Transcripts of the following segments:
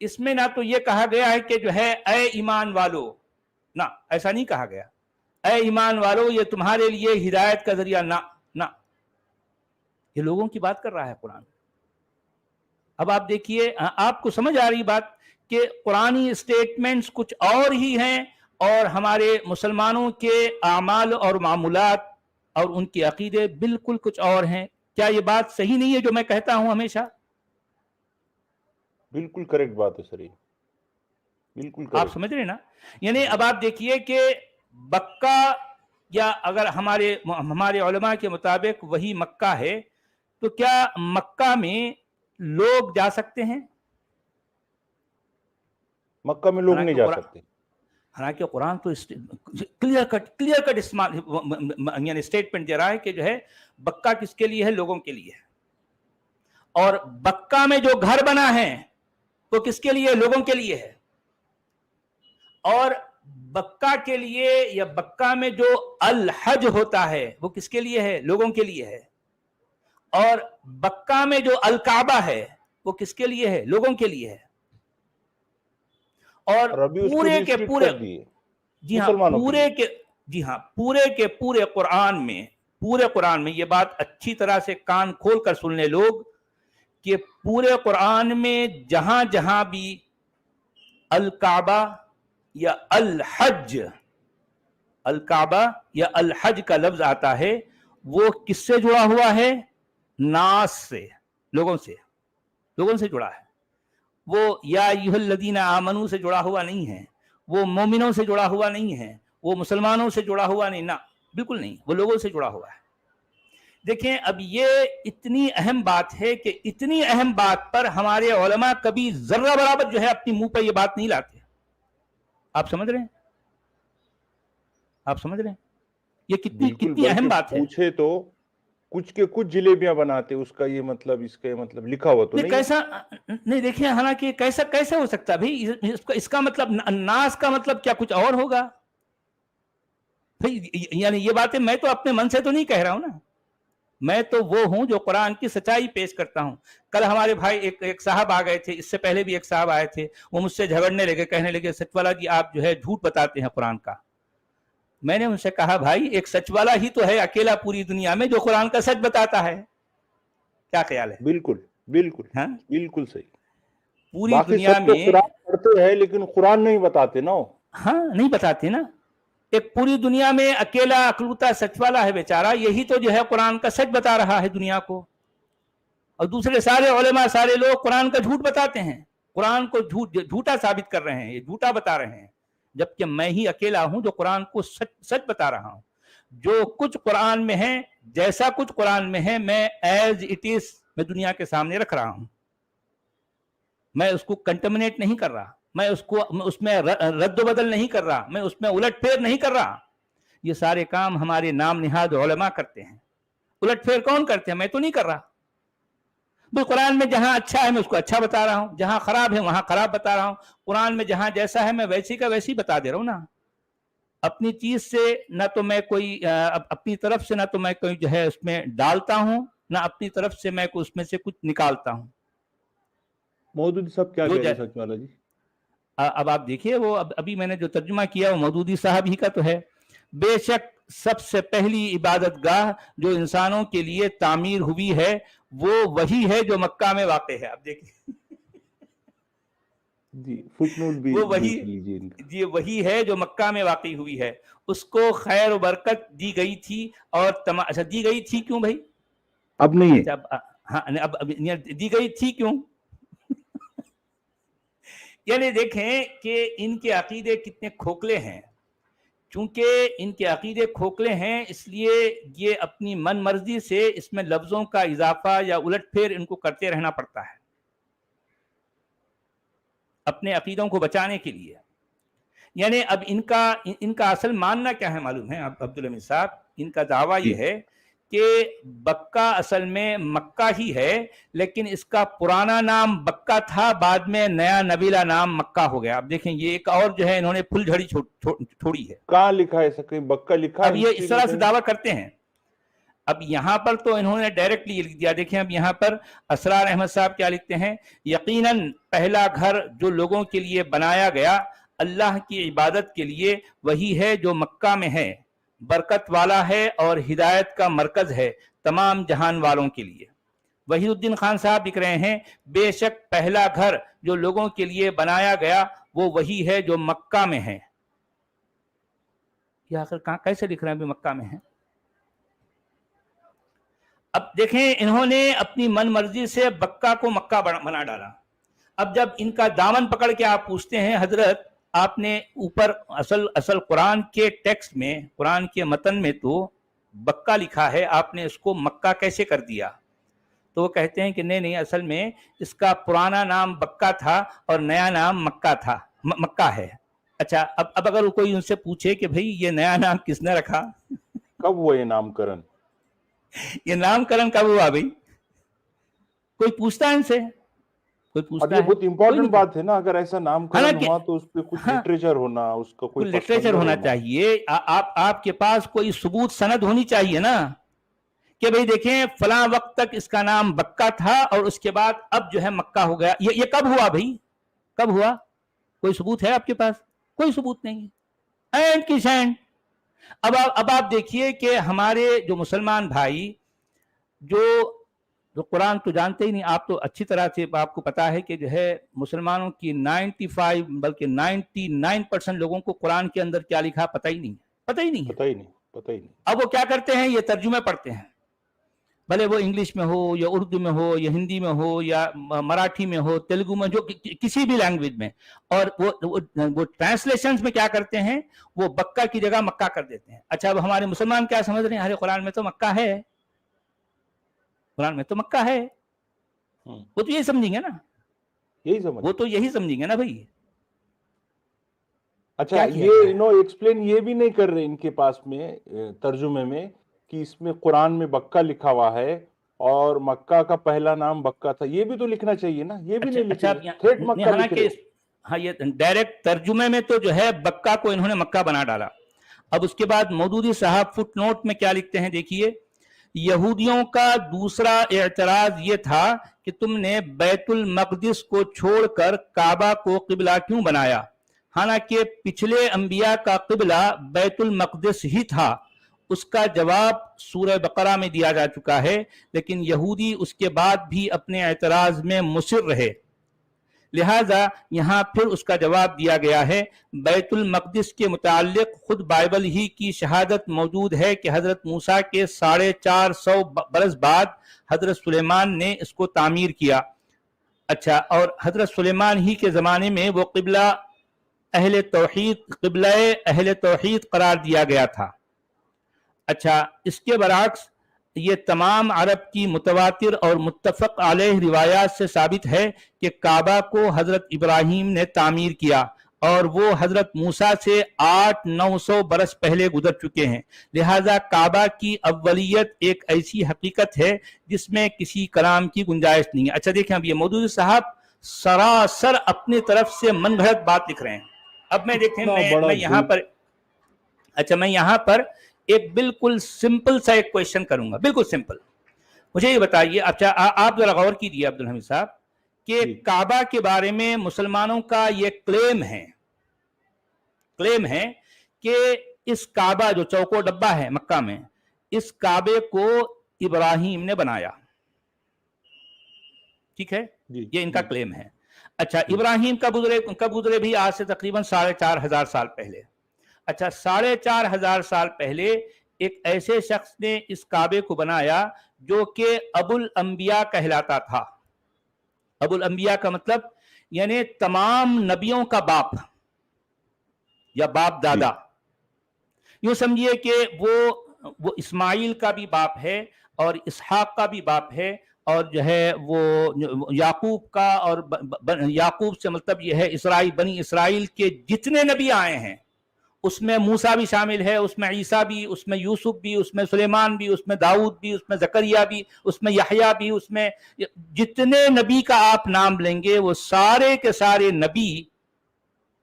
اس میں نہ تو یہ کہا گیا ہے کہ جو ہے اے ایمان والو، نہ ایسا نہیں کہا گیا، اے ایمان والو یہ تمہارے لیے ہدایت کا ذریعہ، نہ، یہ لوگوں کی بات کر رہا ہے قرآن۔ اب آپ دیکھیے، آپ کو سمجھ آ رہی بات کہ قرآنی اسٹیٹمنٹس کچھ اور ہی ہیں اور ہمارے مسلمانوں کے اعمال اور معمولات اور ان کے عقیدے بالکل کچھ اور ہیں۔ کیا یہ بات صحیح نہیں ہے جو میں کہتا ہوں ہمیشہ؟ بالکل کریکٹ بات ہے سر، یہ بالکل آپ کریکٹ۔ سمجھ رہے نا؟ یعنی اب آپ دیکھیے کہ بکہ، یا اگر ہمارے علماء کے مطابق وہی مکہ ہے، تو کیا مکہ میں لوگ جا سکتے ہیں؟ مکہ میں لوگ نہیں جا سکتے۔ حالانکہ قرآن تو کلیئر کٹ یعنی اسٹیٹمنٹ دے رہا ہے کہ جو ہے بکہ کس کے لیے ہے؟ لوگوں کے لیے ہے۔ اور بکہ میں جو گھر بنا ہے وہ کس کے لیے؟ لوگوں کے لیے ہے۔ اور بکہ کے لیے یا بکہ میں جو الحج ہوتا ہے وہ کس کے لیے ہے؟ لوگوں کے لیے ہے۔ اور بکہ میں جو الکعبہ ہے وہ کس کے لیے ہے؟ لوگوں کے لیے ہے۔ اور پورے کے پورے، جی ہاں پورے کے پورے قرآن میں یہ بات اچھی طرح سے کان کھول کر سن لیں لوگ کہ پورے قرآن میں جہاں جہاں بھی الکعبہ یا الحج کا لفظ آتا ہے وہ کس سے جڑا ہوا ہے؟ ناس سے، لوگوں سے جڑا ہے۔ وہ یا ایھا الذین آمنو سے جڑا ہوا نہیں ہے، وہ مومنوں سے جڑا ہوا نہیں ہے، وہ مسلمانوں سے جڑا ہوا نہیں، نہ بالکل نہیں، وہ لوگوں سے جڑا ہوا ہے۔ دیکھیں اب یہ اتنی اہم بات ہے کہ اتنی اہم بات پر ہمارے علماء کبھی ذرہ برابر جو ہے اپنی منہ پہ یہ بات نہیں لاتے۔ آپ سمجھ رہے ہیں؟ یہ کتنی اہم بات ہے۔ پوچھے تو کچھ کے کچھ جلیبیاں بناتے، اس کا یہ مطلب، اس کا مطلب لکھا ہوا تو نہیں کیسا نہیں، دیکھیں حالانکہ کیسا ہو سکتا بھائی؟ اس کا مطلب ناس کا مطلب کیا کچھ اور ہوگا بھائی؟ یعنی یہ باتیں میں تو اپنے من سے تو نہیں کہہ رہا ہوں نا، میں تو وہ ہوں جو قرآن کی سچائی پیش کرتا ہوں۔ کل ہمارے بھائی ایک صاحب آ گئے تھے، اس سے پہلے بھی ایک صاحب آئے تھے، وہ مجھ سے جھگڑنے لگے، کہنے لگے سچ والا جی آپ جو ہے جھوٹ بتاتے ہیں قرآن کا۔ میں نے ان سے کہا بھائی ایک سچ والا ہی تو ہے اکیلا پوری دنیا میں جو قرآن کا سچ بتاتا ہے، کیا خیال ہے؟ بالکل صحیح۔ پوری دنیا میں قرآن پڑھتے ہیں لیکن قرآن نہیں بتاتے نا۔ ہاں نہیں بتاتے نا۔ ایک پوری دنیا میں اکیلا اکلوتا سچ والا ہے بیچارہ، یہی تو جو ہے قرآن کا سچ بتا رہا ہے دنیا کو، اور دوسرے سارے علماء سارے لوگ قرآن کا جھوٹ بتاتے ہیں، قرآن کو جھوٹا ثابت کر رہے ہیں، یہ جھوٹا بتا رہے ہیں، جبکہ میں ہی اکیلا ہوں جو قرآن کو سچ بتا رہا ہوں۔ جو کچھ قرآن میں ہے، جیسا کچھ قرآن میں ہے، میں ایز اٹ از میں دنیا کے سامنے رکھ رہا ہوں۔ میں اس کو کنٹمنیٹ نہیں کر رہا، میں اس میں رد و بدل نہیں کر رہا، میں اس میں الٹ پھیر نہیں کر رہا۔ یہ سارے کام ہمارے نام نہاد علماء کرتے ہیں۔ الٹ پھیر کون کرتے ہیں؟ میں تو نہیں کر رہا۔ بھئی قرآن میں جہاں اچھا ہے میں اس کو اچھا بتا رہا ہوں، جہاں خراب ہے وہاں خراب بتا رہا ہوں۔ قرآن میں جہاں جیسا ہے میں ویسی کا ویسی بتا دے رہا ہوں نا۔ اپنی چیز سے نہ تو میں کوئی اپنی طرف سے نہ تو میں کوئی جو ہے اس میں ڈالتا ہوں، نہ اپنی طرف سے میں اس میں سے کچھ نکالتا ہوں۔ مودودی صاحب کیا کہہ رہے سچ والا جی؟ اب آپ دیکھیے، وہ ابھی میں نے جو ترجمہ کیا وہ مودودی صاحب ہی کا تو ہے۔ بے شک سب سے پہلی عبادت گاہ جو انسانوں کے لیے تعمیر ہوئی ہے وہ وہی ہے جو مکہ میں واقع ہے۔ اب دیکھیے جی فٹ بھی وہ وہی ہے جو مکہ میں واقع ہوئی ہے، اس کو خیر و برکت دی گئی تھی۔ اور اچھا دی گئی تھی کیوں بھائی؟ اب نہیں ہے۔ ہاں اب دی گئی تھی کیوں؟ یعنی دیکھیں کہ ان کے عقیدے کتنے کھوکھلے ہیں۔ چونکہ ان کے عقیدے کھوکھلے ہیں اس لیے یہ اپنی من مرضی سے اس میں لفظوں کا اضافہ یا الٹ پھیر ان کو کرتے رہنا پڑتا ہے اپنے عقیدوں کو بچانے کے لیے۔ یعنی اب ان کا اصل ماننا کیا ہے معلوم ہے عبدالحمید صاحب؟ ان کا دعویٰ یہ ہے کہ بکہ اصل میں مکہ ہی ہے، لیکن اس کا پرانا نام بکہ تھا، بعد میں نیا نبیلا نام مکہ ہو گیا۔ اب دیکھیں یہ ایک اور جو ہے انہوں نے پھل جھڑی چھوڑی ہے۔ کہاں لکھا ہے؟ کہیں بکہ لکھا ہے؟ اب یہ اس طرح سے دعویٰ کرتے ہیں۔ اب یہاں پر تو انہوں نے ڈائریکٹلی لکھ دیا. دیکھیں اب یہاں پر اسرار احمد صاحب کیا لکھتے ہیں, یقیناً پہلا گھر جو لوگوں کے لیے بنایا گیا اللہ کی عبادت کے لیے وہی ہے جو مکہ میں ہے, برکت والا ہے اور ہدایت کا مرکز ہے تمام جہان والوں کے لیے. وحید الدین خان صاحب لکھ رہے ہیں بے شک پہلا گھر جو لوگوں کے لیے بنایا گیا وہ وہی ہے جو مکہ میں ہے. یہ آخر کہاں کیسے لکھ رہے ہیں بھی مکہ میں ہے؟ اب دیکھیں انہوں نے اپنی من مرضی سے بکہ کو مکہ بنا ڈالا. اب جب ان کا دامن پکڑ کے آپ پوچھتے ہیں حضرت آپ نے اوپر اصل قرآن کے ٹیکسٹ میں, قرآن کے متن میں تو بکہ لکھا ہے, آپ نے اس کو مکہ کیسے کر دیا؟ تو وہ کہتے ہیں کہ نہیں اصل میں اس کا پرانا نام بکہ تھا اور نیا نام مکہ ہے. اچھا اب اگر کوئی ان سے پوچھے کہ بھئی یہ نیا نام کس نے رکھا, کب ہوا یہ نام کرن, یہ نام کرن کب ہوا بھئی؟ کوئی پوچھتا ہے ان سے؟ کوئی پوچھتا ہے؟ بہت امپورٹنٹ بات ہے نا, اگر ایسا نام کرن ہوا تو اس پہ کچھ ہاں لٹریچر ہونا, اس کا کوئی لٹریچر ہونا چاہیے. آپ کے پاس کوئی ثبوت سند ہونی چاہیے نا کہ بھئی دیکھیں فلاں وقت تک اس کا نام بکہ تھا اور اس کے بعد اب جو ہے مکہ ہو گیا. یہ کب ہوا بھئی, کب ہوا؟ کوئی ثبوت ہے آپ کے پاس؟ کوئی ثبوت نہیں ہے, اینڈ کی سینڈ. اب آپ دیکھیے کہ ہمارے جو مسلمان بھائی جو قرآن تو جانتے ہی نہیں, آپ تو اچھی طرح سے آپ کو پتا ہے کہ جو ہے مسلمانوں کی 95 بلکہ 99% لوگوں کو قرآن کے اندر کیا لکھا پتہ ہی نہیں ہے. اب وہ کیا کرتے ہیں, یہ ترجمے پڑھتے ہیں, بھلے وہ انگلش میں ہو یا اردو میں ہو یا ہندی میں ہو یا مراٹھی میں ہو, تیلگو میں, جو کسی بھی لینگویج میں, اور وہ ٹرانسلیشنز میں کیا کرتے ہیں, وہ بکہ کی جگہ مکہ کر دیتے ہیں. اچھا اب ہمارے مسلمان کیا سمجھ رہے ہیں, ارے قرآن میں تو مکہ ہے, قرآن میں تو مکہ ہے. وہ تو یہی سمجھیں گے نا, وہ تو یہی سمجھیں گے نا بھائی. اچھا یہ ایکسپلین یہ بھی نہیں کر رہے ان کے پاس میں ترجمے میں کہ اس میں قرآن میں بکہ لکھا ہوا ہے اور مکہ کا پہلا نام بکہ تھا, یہ بھی تو لکھنا چاہیے نا, یہ بھی نہیں لکھا, تھیٹ مکہ لکھ رہے. ہاں یہ ڈائریکٹ ترجمے میں تو جو ہے بکہ کو انہوں نے مکہ بنا ڈالا. اب اس کے بعد مودودی صاحب فٹ نوٹ میں کیا لکھتے ہیں دیکھیے, یہودیوں کا دوسرا اعتراض یہ تھا کہ تم نے بیت المقدس کو چھوڑ کر کعبہ کو قبلہ کیوں بنایا, حالانکہ پچھلے انبیاء کا قبلہ بیت المقدس ہی تھا. اس کا جواب سورہ بقرہ میں دیا جا چکا ہے, لیکن یہودی اس کے بعد بھی اپنے اعتراض میں مصر رہے, لہذا یہاں پھر اس کا جواب دیا گیا ہے. بیت المقدس کے متعلق خود بائبل ہی کی شہادت موجود ہے کہ حضرت موسیٰ کے 450 برس بعد حضرت سلیمان نے اس کو تعمیر کیا. اچھا, اور حضرت سلیمان ہی کے زمانے میں وہ قبلہ اہل توحید قرار دیا گیا تھا. اچھا, اس کے برعکس یہ تمام عرب کی متواتر اور متفق علیہ روایات سے ثابت ہے کہ کعبہ کو حضرت ابراہیم نے تعمیر کیا اور وہ حضرت موسیٰ سے 800-900 برس پہلے گزر چکے ہیں. لہذا کعبہ کی اولیت ایک ایسی حقیقت ہے جس میں کسی کلام کی گنجائش نہیں ہے. اچھا دیکھیں اب یہ مودودی صاحب سراسر اپنی طرف سے من گھڑت بات لکھ رہے ہیں. اب میں دیکھیں میں یہاں پر ایک بالکل سمپل سا ایک کویشچن کروں گا, بالکل سمپل. مجھے یہ بتائیے, اچھا آپ ذرا غور کیجیے عبدالحمید صاحب, کہ کعبہ کے بارے میں مسلمانوں کا یہ کلیم ہے کہ اس کعبہ جو چوکو ڈبہ ہے مکہ میں, اس کعبے کو ابراہیم نے بنایا. ٹھیک ہے, یہ ان کا کلیم ہے. اچھا, ابراہیم کب گزرے بھی, آج سے تقریباً 4,500 سال پہلے. اچھا, 4,500 سال پہلے ایک ایسے شخص نے اس کعبے کو بنایا جو کہ ابو الانبیاء کہلاتا تھا. ابو الانبیاء کا مطلب یعنی تمام نبیوں کا باپ یا باپ دادا. یوں سمجھیے کہ وہ اسماعیل کا بھی باپ ہے اور اسحاق کا بھی باپ ہے, اور جو ہے وہ یعقوب کا, اور یعقوب سے مطلب یہ ہے بنی اسرائیل کے جتنے نبی آئے ہیں اس میں موسیٰ بھی شامل ہے, اس میں عیسیٰ بھی, اس میں یوسف بھی, اس میں سلیمان بھی, اس میں داؤد بھی, اس میں زکریا بھی, اس میں یحییٰ بھی, اس میں جتنے نبی کا آپ نام لیں گے وہ سارے کے سارے نبی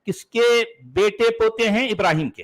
کس کے بیٹے پوتے ہیں, ابراہیم کے.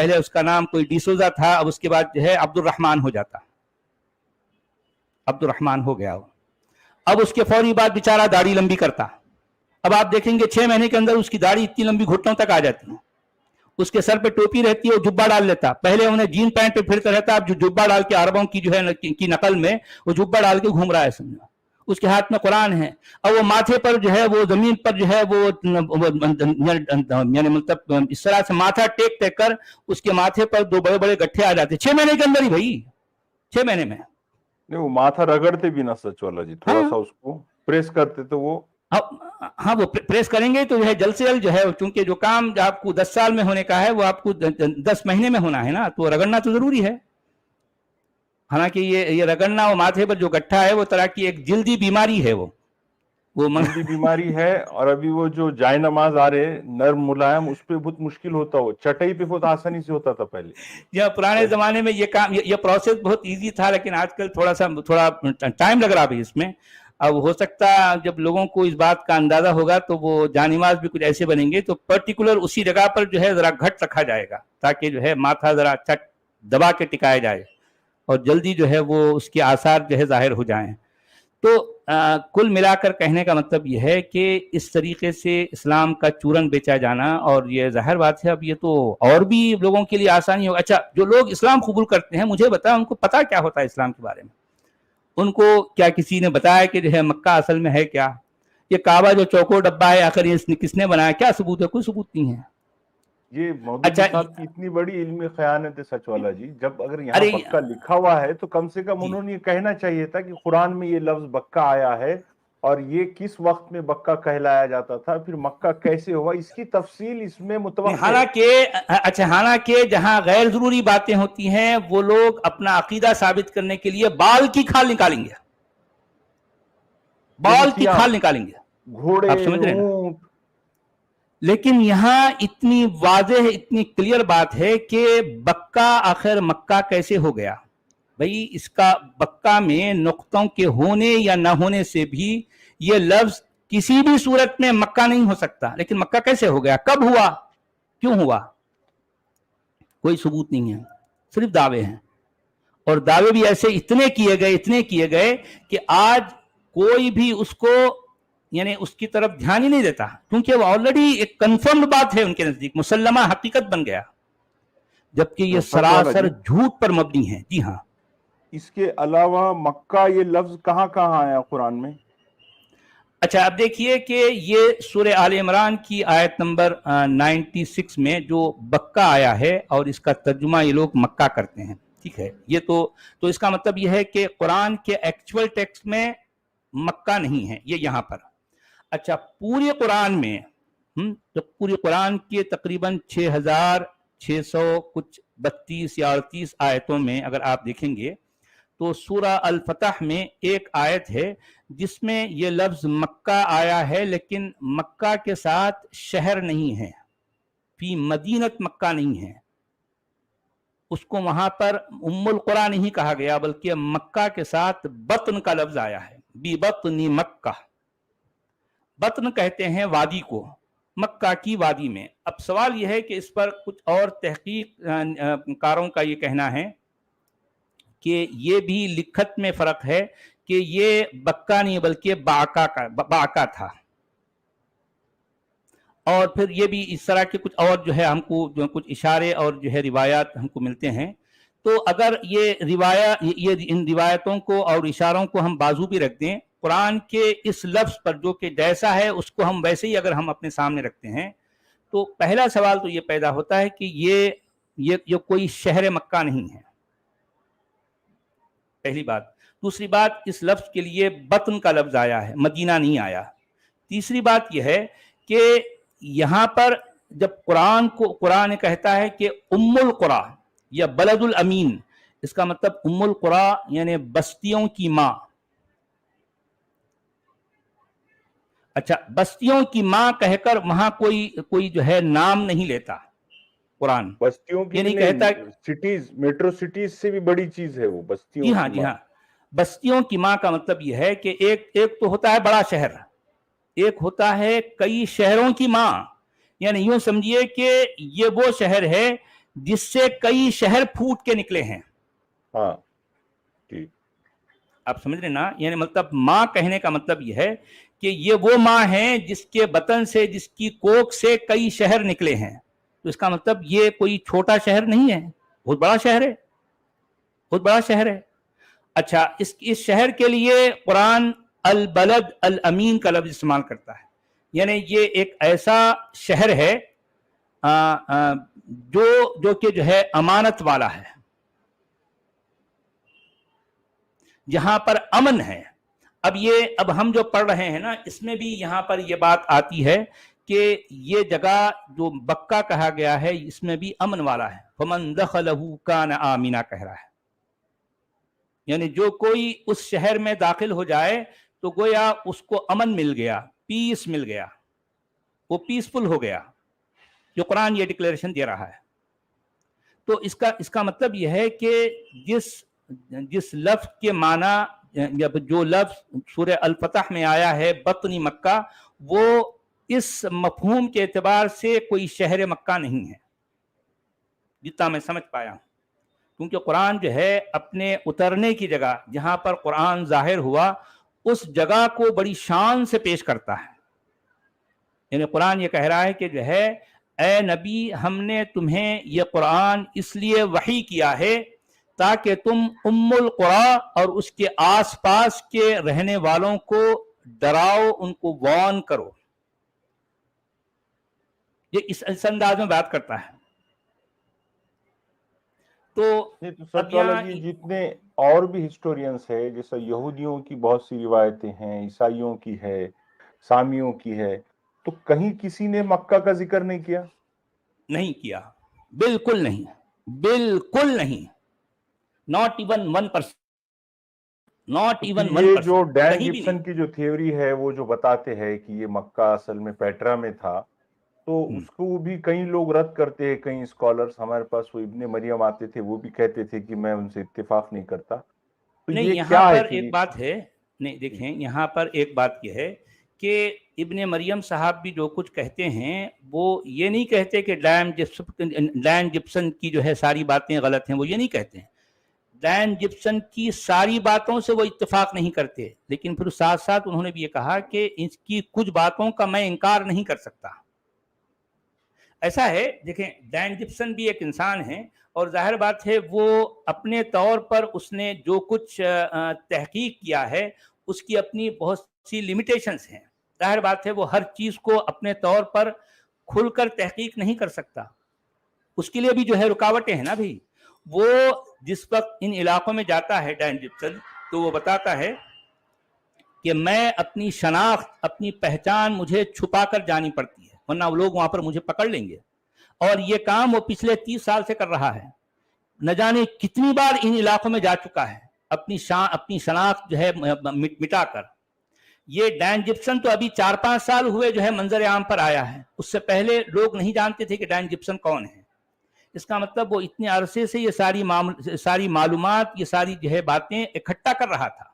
پہلے اس کا نام کوئی ڈیسوزا تھا، اب اس کے بعد جو ہے عبد الرحمن ہو جاتا، عبد الرحمن ہو گیا وہ. اب اس کے فوری بعد بیچارہ داڑھی لمبی کرتا. اب آپ دیکھیں گے 6 مہینے کے اندر اس کی داڑھی اتنی لمبی گھٹنوں تک آ جاتی ہے. اس کے سر پہ ٹوپی رہتی ہے، وہ جبہ ڈال لیتا. پہلے انہیں جین پینٹ پہ پھرتا رہتا، اب جو جبہ ڈال کے عربوں کی جو ہے کی نقل میں وہ جبہ ڈال کے گھوم رہا ہے سمجھو. اس کے ہاتھ میں قرآن ہے، اور وہ ماتھے پر جو ہے وہ زمین پر جو ہے وہ یعنی مطلب اس طرح سے ماتھا ٹیک ٹیک کر اس کے ماتھے پر 2 بڑے بڑے گٹھے آ جاتے 6 مہینے کے اندر ہی بھائی، 6 مہینے میں. نہیں وہ ماتھا رگڑتے بھی نہ سچ والا جی، تھوڑا سا اس کو پریس کرتے تو وہ ہاں وہ پریس کریں گے تو جو ہے جلد سے جلد جو ہے، کیونکہ جو کام آپ کو 10 سال میں ہونے کا ہے وہ آپ کو 10 مہینے میں ہونا ہے نا، تو رگڑنا تو ضروری ہے. حالانکہ یہ رگڑنا اور ماتھے پر جو گٹھا ہے وہ طرح کی ایک جلدی بیماری ہے، وہ جلدی بیماری ہے. اور ابھی وہ جو جائے نماز آ رہے نرم ملائم، اس پہ بہت مشکل ہوتا، وہ چٹائی پہ بہت آسانی سے ہوتا تھا پہلے. پرانے زمانے میں یہ کام، یہ پروسیس بہت ایزی تھا، لیکن آج کل تھوڑا ٹائم لگ رہا ہے اس میں. اب ہو سکتا جب لوگوں کو اس بات کا اندازہ ہوگا تو وہ جانماز بھی کچھ ایسے بنیں گے تو پرٹیکولر اسی جگہ پر جو ہے ذرا گھٹ رکھا جائے گا، تاکہ جو ہے ماتھا ذرا اچھا دبا کے ٹکایا جائے اور جلدی جو ہے وہ اس کے آثار جو ہے ظاہر ہو جائیں. تو کل ملا کر کہنے کا مطلب یہ ہے کہ اس طریقے سے اسلام کا چورن بیچا جانا، اور یہ ظاہر بات ہے اب یہ تو اور بھی لوگوں کے لیے آسانی ہوگا. اچھا جو لوگ اسلام قبول کرتے ہیں مجھے بتائیں ان کو پتا کیا ہوتا ہے اسلام کے بارے میں؟ ان کو کیا کسی نے بتایا کہ جو ہے مکہ اصل میں ہے کیا؟ یہ کعبہ جو چوکور ڈبہ ہے آخر یہ کس نے بنایا؟ کیا ثبوت ہے؟ کوئی ثبوت نہیں ہے. یہ مودودی صاحب کی اتنی بڑی علمی خیانت ہے سچ والا جی. جب اگر یہاں بکہ لکھا ہوا ہے تو کم سے کم انہوں نے یہ کہنا چاہیے تھا کہ قرآن میں یہ لفظ بکہ آیا ہے اور یہ کس وقت میں بکہ کہلایا جاتا تھا، پھر مکہ کیسے ہوا، اس کی تفصیل اس میں متوقع ہے. حالانکہ جہاں غیر ضروری باتیں ہوتی ہیں وہ لوگ اپنا عقیدہ ثابت کرنے کے لیے بال کی کھال نکالیں گے، بال کی کھال نکالیں گے، گھوڑے، آپ سمجھ رہے ہیں؟ اونٹ. لیکن یہاں اتنی واضح اتنی کلیئر بات ہے کہ بکہ آخر مکہ کیسے ہو گیا. بھئی اس کا بکہ میں نقطوں کے ہونے یا نہ ہونے سے بھی یہ لفظ کسی بھی صورت میں مکہ نہیں ہو سکتا، لیکن مکہ کیسے ہو گیا، کب ہوا، کیوں ہوا؟ کوئی ثبوت نہیں ہے، صرف دعوے ہیں. اور دعوے بھی ایسے اتنے کیے گئے کہ آج کوئی بھی اس کو یعنی اس کی طرف دھیان ہی نہیں دیتا، کیونکہ وہ آلریڈی ایک کنفرمڈ بات ہے ان کے نزدیک، مسلمہ حقیقت بن گیا، جبکہ یہ سراسر جھوٹ پر مبنی ہے. جی ہاں. اس کے علاوہ مکہ یہ لفظ کہاں کہاں آیا قرآن میں؟ اچھا اب دیکھیے کہ یہ سورہ آل عمران کی آیت نمبر 96 میں جو بکہ آیا ہے اور اس کا ترجمہ یہ لوگ مکہ کرتے ہیں، ٹھیک ہے. یہ تو اس کا مطلب یہ ہے کہ قرآن کے ایکچول ٹیکسٹ میں مکہ نہیں ہے یہ یہاں پر. اچھا پورے قرآن میں تو پورے قرآن کے تقریباً 6600 کچھ 32 یا 38 آیتوں میں اگر آپ دیکھیں گے تو سورہ الفتح میں ایک آیت ہے جس میں یہ لفظ مکہ آیا ہے، لیکن مکہ کے ساتھ شہر نہیں ہے، فی مدینت مکہ نہیں ہے. اس کو وہاں پر ام القریٰ نہیں کہا گیا بلکہ مکہ کے ساتھ بطن کا لفظ آیا ہے، بی بطن مکہ. بطن کہتے ہیں وادی کو، مکہ کی وادی میں. اب سوال یہ ہے کہ اس پر کچھ اور تحقیق کاروں کا یہ کہنا ہے کہ یہ بھی لکھت میں فرق ہے کہ یہ بکہ نہیں بلکہ باکا تھا. اور پھر یہ بھی اس طرح کے کچھ اور جو ہے ہم کو جو کچھ اشارے اور جو ہے روایات ہم کو ملتے ہیں. تو اگر یہ ان روایتوں کو اور اشاروں کو ہم بازو بھی رکھ دیں، قرآن کے اس لفظ پر جو کہ جیسا ہے اس کو ہم ویسے ہی اگر ہم اپنے سامنے رکھتے ہیں تو پہلا سوال تو یہ پیدا ہوتا ہے کہ یہ کوئی شہر مکہ نہیں ہے، پہلی بات. دوسری بات اس لفظ کے لیے بطن کا لفظ آیا ہے، مدینہ نہیں آیا. تیسری بات یہ ہے کہ یہاں پر جب قرآن کہتا ہے کہ ام القریٰ یا بلد الامین، اس کا مطلب ام القریٰ یعنی بستیوں کی ماں. اچھا بستیوں کی ماں کہہ کر وہاں کوئی جو ہے نام نہیں لیتا قرآن. بستیوں کی نہیں کہتا سٹیز، میٹرو سٹیز سے بھی بڑی چیز ہے وہ بستیوں. جی ہاں جی ہاں. بستیوں کی ماں کا مطلب یہ ہے کہ ایک تو ہوتا ہے بڑا شہر، ایک ہوتا ہے کئی شہروں کی ماں. یعنی یوں سمجھیے کہ یہ وہ شہر ہے جس سے کئی شہر پھوٹ کے نکلے ہیں. ہاں ٹھیک. آپ سمجھ رہے نا, یعنی مطلب ماں کہنے کا مطلب یہ ہے کہ یہ وہ ماں ہے جس کے بطن سے, جس کی کوکھ سے کئی شہر نکلے ہیں. تو اس کا مطلب یہ کوئی چھوٹا شہر نہیں ہے, بہت بڑا شہر ہے, بہت بڑا شہر ہے. اچھا, اس شہر کے لیے قرآن البلد الامین کا لفظ استعمال کرتا ہے, یعنی یہ ایک ایسا شہر ہے جو کہ جو ہے امانت والا ہے, جہاں پر امن ہے. اب ہم جو پڑھ رہے ہیں نا, اس میں بھی یہاں پر یہ بات آتی ہے کہ یہ جگہ جو بکہ کہا گیا ہے, اس میں بھی امن والا ہے. فمن دخلہ کان آمنا کہہ رہا ہے, یعنی جو کوئی اس شہر میں داخل ہو جائے تو گویا اس کو امن مل گیا, پیس مل گیا, وہ پیسفل ہو گیا. جو قرآن یہ ڈکلیریشن دے رہا ہے. تو اس کا مطلب یہ ہے کہ جس لفظ کے معنی, جو لفظ سورہ الفتح میں آیا ہے بطن مکہ, وہ اس مفہوم کے اعتبار سے کوئی شہر مکہ نہیں ہے, جتنا میں سمجھ پایا ہوں. کیونکہ قرآن جو ہے اپنے اترنے کی جگہ, جہاں پر قرآن ظاہر ہوا, اس جگہ کو بڑی شان سے پیش کرتا ہے. یعنی قرآن یہ کہہ رہا ہے کہ جو ہے اے نبی, ہم نے تمہیں یہ قرآن اس لیے وحی کیا ہے تاکہ تم ام القری اور اس کے آس پاس کے رہنے والوں کو ڈراؤ, ان کو وارن کرو. یہ اس انداز میں بات کرتا ہے. تو سچ والا جی, جتنے اور بھی ہسٹورینس ہے, جیسا یہودیوں کی بہت سی روایتیں ہیں, عیسائیوں کی ہے, سامیوں کی ہے, تو کہیں کسی نے مکہ کا ذکر نہیں کیا؟ نہیں کیا, بالکل نہیں, بالکل نہیں. not even 1%, not even 1%. یہ جو ڈین جپسن کی جو تھیوری ہے, وہ جو بتاتے ہیں کہ یہ مکہ اصل میں پیٹرا میں تھا, تو اس کو بھی کئی لوگ رد کرتے ہیں, کئی اسکالرز. ہمارے پاس وہ ابن مریم آتے تھے, وہ بھی کہتے تھے کہ میں ان سے اتفاق نہیں کرتا. تو نہیں, یہ یہاں کیا پر ہے ایک بات ہے, نہیں دیکھیں, یہاں پر ایک بات یہ ہے کہ ابن مریم صاحب بھی جو کچھ کہتے ہیں, وہ یہ نہیں کہتے کہ ڈین جپسن کی جو ہے ساری باتیں غلط ہیں, وہ یہ نہیں کہتے ہیں. ڈین جپسن کی ساری باتوں سے وہ اتفاق نہیں کرتے, لیکن پھر ساتھ ساتھ انہوں نے بھی یہ کہا کہ اس کی کچھ باتوں کا میں انکار نہیں کر سکتا. ایسا ہے, دیکھیں, ڈین جپسن بھی ایک انسان ہے, اور ظاہر بات ہے وہ اپنے طور پر اس نے جو کچھ تحقیق کیا ہے, اس کی اپنی بہت سی لمیٹیشنز ہیں. ظاہر بات ہے وہ ہر چیز کو اپنے طور پر کھل کر تحقیق نہیں کر سکتا, اس کے لیے بھی جو ہے رکاوٹیں ہیں نا بھائی. وہ جس وقت ان علاقوں میں جاتا ہے ڈین جپسن, تو وہ بتاتا ہے کہ میں اپنی شناخت, اپنی پہچان مجھے چھپا کر جانی پڑتی ہے, ورنہ وہ لوگ وہاں پر مجھے پکڑ لیں گے. اور یہ کام وہ پچھلے 30 سال سے کر رہا ہے. نہ جانے کتنی بار ان علاقوں میں جا چکا ہے, اپنی شناخت جو ہے مٹا کر. یہ ڈین جپسن تو ابھی 4-5 سال ہوئے جو ہے منظر عام پر آیا ہے, اس سے پہلے لوگ نہیں جانتے تھے کہ ڈین جپسن کون ہے. اس کا مطلب وہ اتنے عرصے سے یہ ساری معلومات, یہ ساری جو ہے باتیں اکٹھا کر رہا تھا.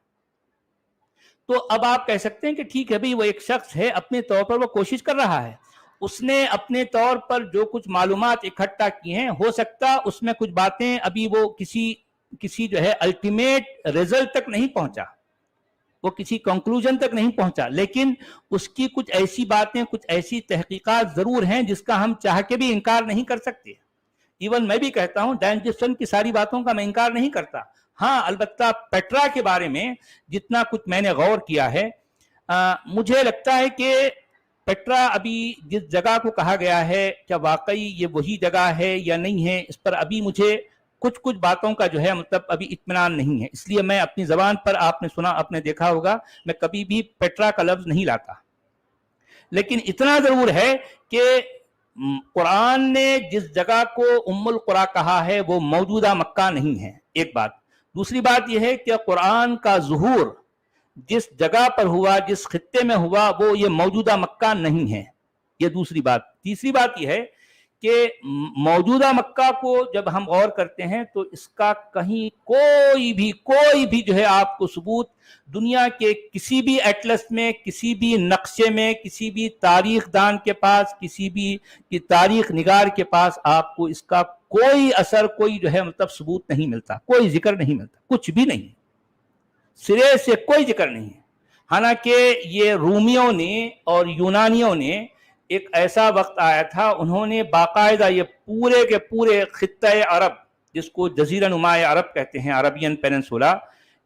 تو اب آپ کہہ سکتے ہیں کہ ٹھیک ہے بھائی, وہ ایک شخص ہے, اپنے طور پر وہ کوشش کر رہا ہے, اس نے اپنے طور پر جو کچھ معلومات اکٹھا کی ہیں, ہو سکتا اس میں کچھ باتیں ابھی وہ کسی جو ہے الٹیمیٹ رزلٹ تک نہیں پہنچا, وہ کسی کنکلوژن تک نہیں پہنچا, لیکن اس کی کچھ ایسی باتیں, کچھ ایسی تحقیقات ضرور ہیں جس کا ہم چاہ کے بھی انکار نہیں کر سکتے. ایون میں بھی کہتا ہوں ڈین جپسن کی ساری باتوں کا میں انکار نہیں کرتا. ہاں, البتہ پیٹرا کے بارے میں جتنا کچھ میں نے غور کیا ہے, مجھے لگتا ہے کہ پیٹرا ابھی جس جگہ کو کہا گیا ہے, کیا واقعی یہ وہی جگہ ہے یا نہیں ہے, اس پر ابھی مجھے کچھ باتوں کا جو ہے مطلب ابھی اطمینان نہیں ہے. اس لیے میں اپنی زبان پر, آپ نے سنا, آپ نے دیکھا ہوگا, میں کبھی بھی پیٹرا کا لفظ نہیں لاتا. لیکن اتنا ضرور ہے کہ قرآن نے جس جگہ کو ام القری کہا ہے وہ موجودہ مکہ نہیں ہے, ایک بات. دوسری بات یہ ہے کہ قرآن کا ظہور جس جگہ پر ہوا, جس خطے میں ہوا, وہ یہ موجودہ مکہ نہیں ہے, یہ دوسری بات. تیسری بات یہ ہے کہ موجودہ مکہ کو جب ہم غور کرتے ہیں تو اس کا کہیں کوئی بھی جو ہے آپ کو ثبوت دنیا کے کسی بھی ایٹلس میں, کسی بھی نقشے میں, کسی بھی تاریخ دان کے پاس, کسی بھی تاریخ نگار کے پاس آپ کو اس کا کوئی اثر، کوئی جو ہے مطلب ثبوت نہیں ملتا، کوئی ذکر نہیں ملتا، کچھ بھی نہیں، سرے سے کوئی ذکر نہیں ہے۔ حالانکہ یہ رومیوں نے اور یونانیوں نے ایک ایسا وقت آیا تھا، انہوں نے باقاعدہ یہ پورے کے پورے خطۂ عرب، جس کو جزیرہ نماء عرب کہتے ہیں، عربین پیننسولا،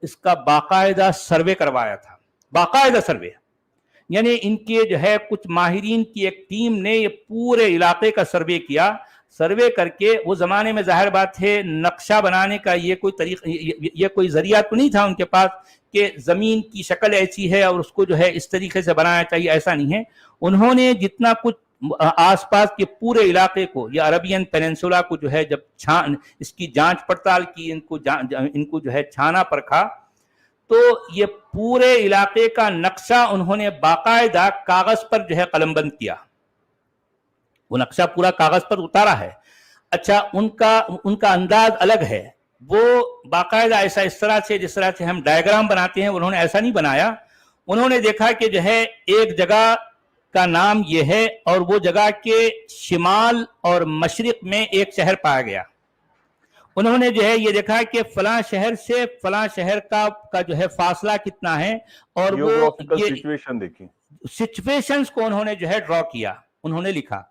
اس کا باقاعدہ سروے کروایا تھا، باقاعدہ سروے، یعنی ان کے جو ہے کچھ ماہرین کی ایک ٹیم نے یہ پورے علاقے کا سروے کیا، سروے کر کے وہ زمانے میں ظاہر بات ہے نقشہ بنانے کا یہ کوئی طریقہ، یہ کوئی ذریعہ تو نہیں تھا ان کے پاس کہ زمین کی شکل ایسی ہے اور اس کو جو ہے اس طریقے سے بنانا چاہیے، ایسا نہیں ہے۔ انہوں نے جتنا کچھ آس پاس کے پورے علاقے کو، یا عربین پیننسولا کو جو ہے جب اس کی جانچ پڑتال کی، ان کو جو ہے چھانا پرکھا، تو یہ پورے علاقے کا نقشہ انہوں نے باقاعدہ کاغذ پر جو ہے قلم بند کیا، وہ نقشہ پورا کاغذ پر اتارا ہے۔ اچھا، ان کا انداز الگ ہے، وہ باقاعدہ ایسا اس طرح سے، جس طرح سے ہم ڈائیگرام بناتے ہیں، انہوں نے ایسا نہیں بنایا۔ انہوں نے دیکھا کہ جو ہے ایک جگہ کا نام یہ ہے، اور وہ جگہ کے شمال اور مشرق میں ایک شہر پایا گیا۔ انہوں نے جو ہے یہ دیکھا کہ فلاں شہر سے فلاں شہر کا جو ہے فاصلہ کتنا ہے، اور وہ سچویشن دیکھیں، سچویشنز کو انہوں نے جو ہے ڈرا کیا، انہوں نے لکھا۔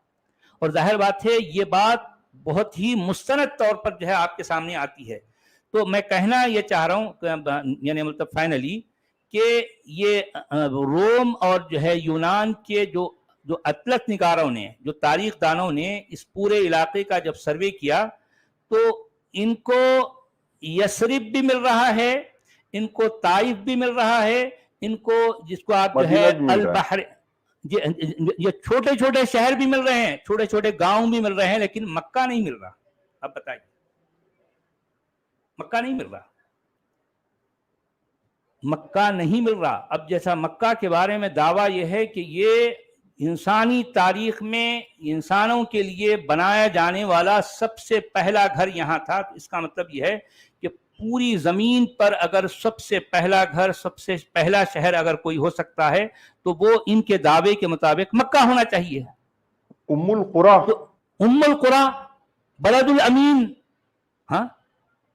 اور ظاہر بات ہے یہ بات بہت ہی مستند طور پر جو ہے آپ کے سامنے آتی ہے۔ تو میں کہنا یہ چاہ رہا ہوں، یعنی مطلب فائنلی، کہ یہ روم اور جو ہے یونان کے جو اطلس نگاروں نے، جو تاریخ دانوں نے اس پورے علاقے کا جب سروے کیا، تو ان کو یثرب بھی مل رہا ہے، ان کو طائف بھی مل رہا ہے، ان کو جس کو آپ جو ہے البحر، یہ چھوٹے چھوٹے شہر بھی مل رہے ہیں، چھوٹے چھوٹے گاؤں بھی مل رہے ہیں، لیکن مکہ نہیں مل رہا۔ اب بتائیے، مکہ نہیں مل رہا، مکہ نہیں مل رہا۔ اب جیسا مکہ کے بارے میں دعویٰ یہ ہے کہ یہ انسانی تاریخ میں انسانوں کے لیے بنایا جانے والا سب سے پہلا گھر یہاں تھا، تو اس کا مطلب یہ ہے کہ پوری زمین پر اگر سب سے پہلا گھر، سب سے پہلا شہر اگر کوئی ہو سکتا ہے تو وہ ان کے دعوے کے مطابق مکہ ہونا چاہیے۔ ام القریٰ، ام القریٰ، بلد الامین، ہاں،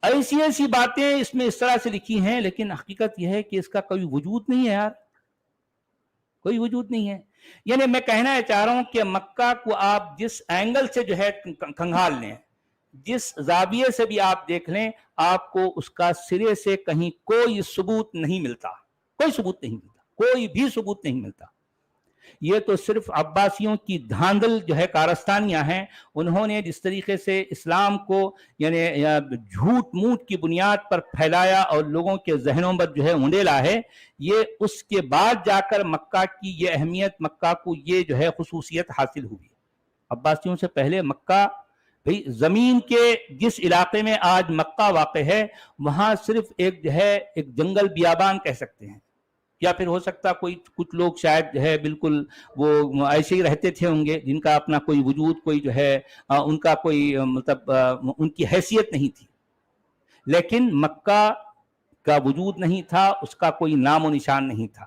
ایسی ایسی باتیں اس میں اس طرح سے لکھی ہیں، لیکن حقیقت یہ ہے کہ اس کا کوئی وجود نہیں ہے یار، کوئی وجود نہیں ہے۔ یعنی میں کہنا چاہ رہا ہوں کہ مکہ کو آپ جس اینگل سے جو ہے کھنگال لیں، جس زاویے سے بھی آپ دیکھ لیں، آپ کو اس کا سرے سے کہیں کوئی ثبوت نہیں ملتا، کوئی ثبوت نہیں ملتا، کوئی بھی ثبوت نہیں ملتا۔ یہ تو صرف عباسیوں کی دھاندل جو ہے کارستانیاں ہیں، انہوں نے جس طریقے سے اسلام کو یعنی جھوٹ موٹ کی بنیاد پر پھیلایا اور لوگوں کے ذہنوں پر جو ہے اونڈیلا ہے، یہ اس کے بعد جا کر مکہ کی یہ اہمیت، مکہ کو یہ جو ہے خصوصیت حاصل ہوئی۔ عباسیوں سے پہلے مکہ، بھئی زمین کے جس علاقے میں آج مکہ واقع ہے، وہاں صرف ایک جو ہے ایک جنگل بیابان کہہ سکتے ہیں، یا پھر ہو سکتا کچھ لوگ شاید جو ہے بالکل وہ ایسے ہی رہتے تھے ہوں گے، جن کا اپنا کوئی وجود، کوئی جو ہے ان کا کوئی مطلب ان کی حیثیت نہیں تھی، لیکن مکہ کا وجود نہیں تھا، اس کا کوئی نام و نشان نہیں تھا۔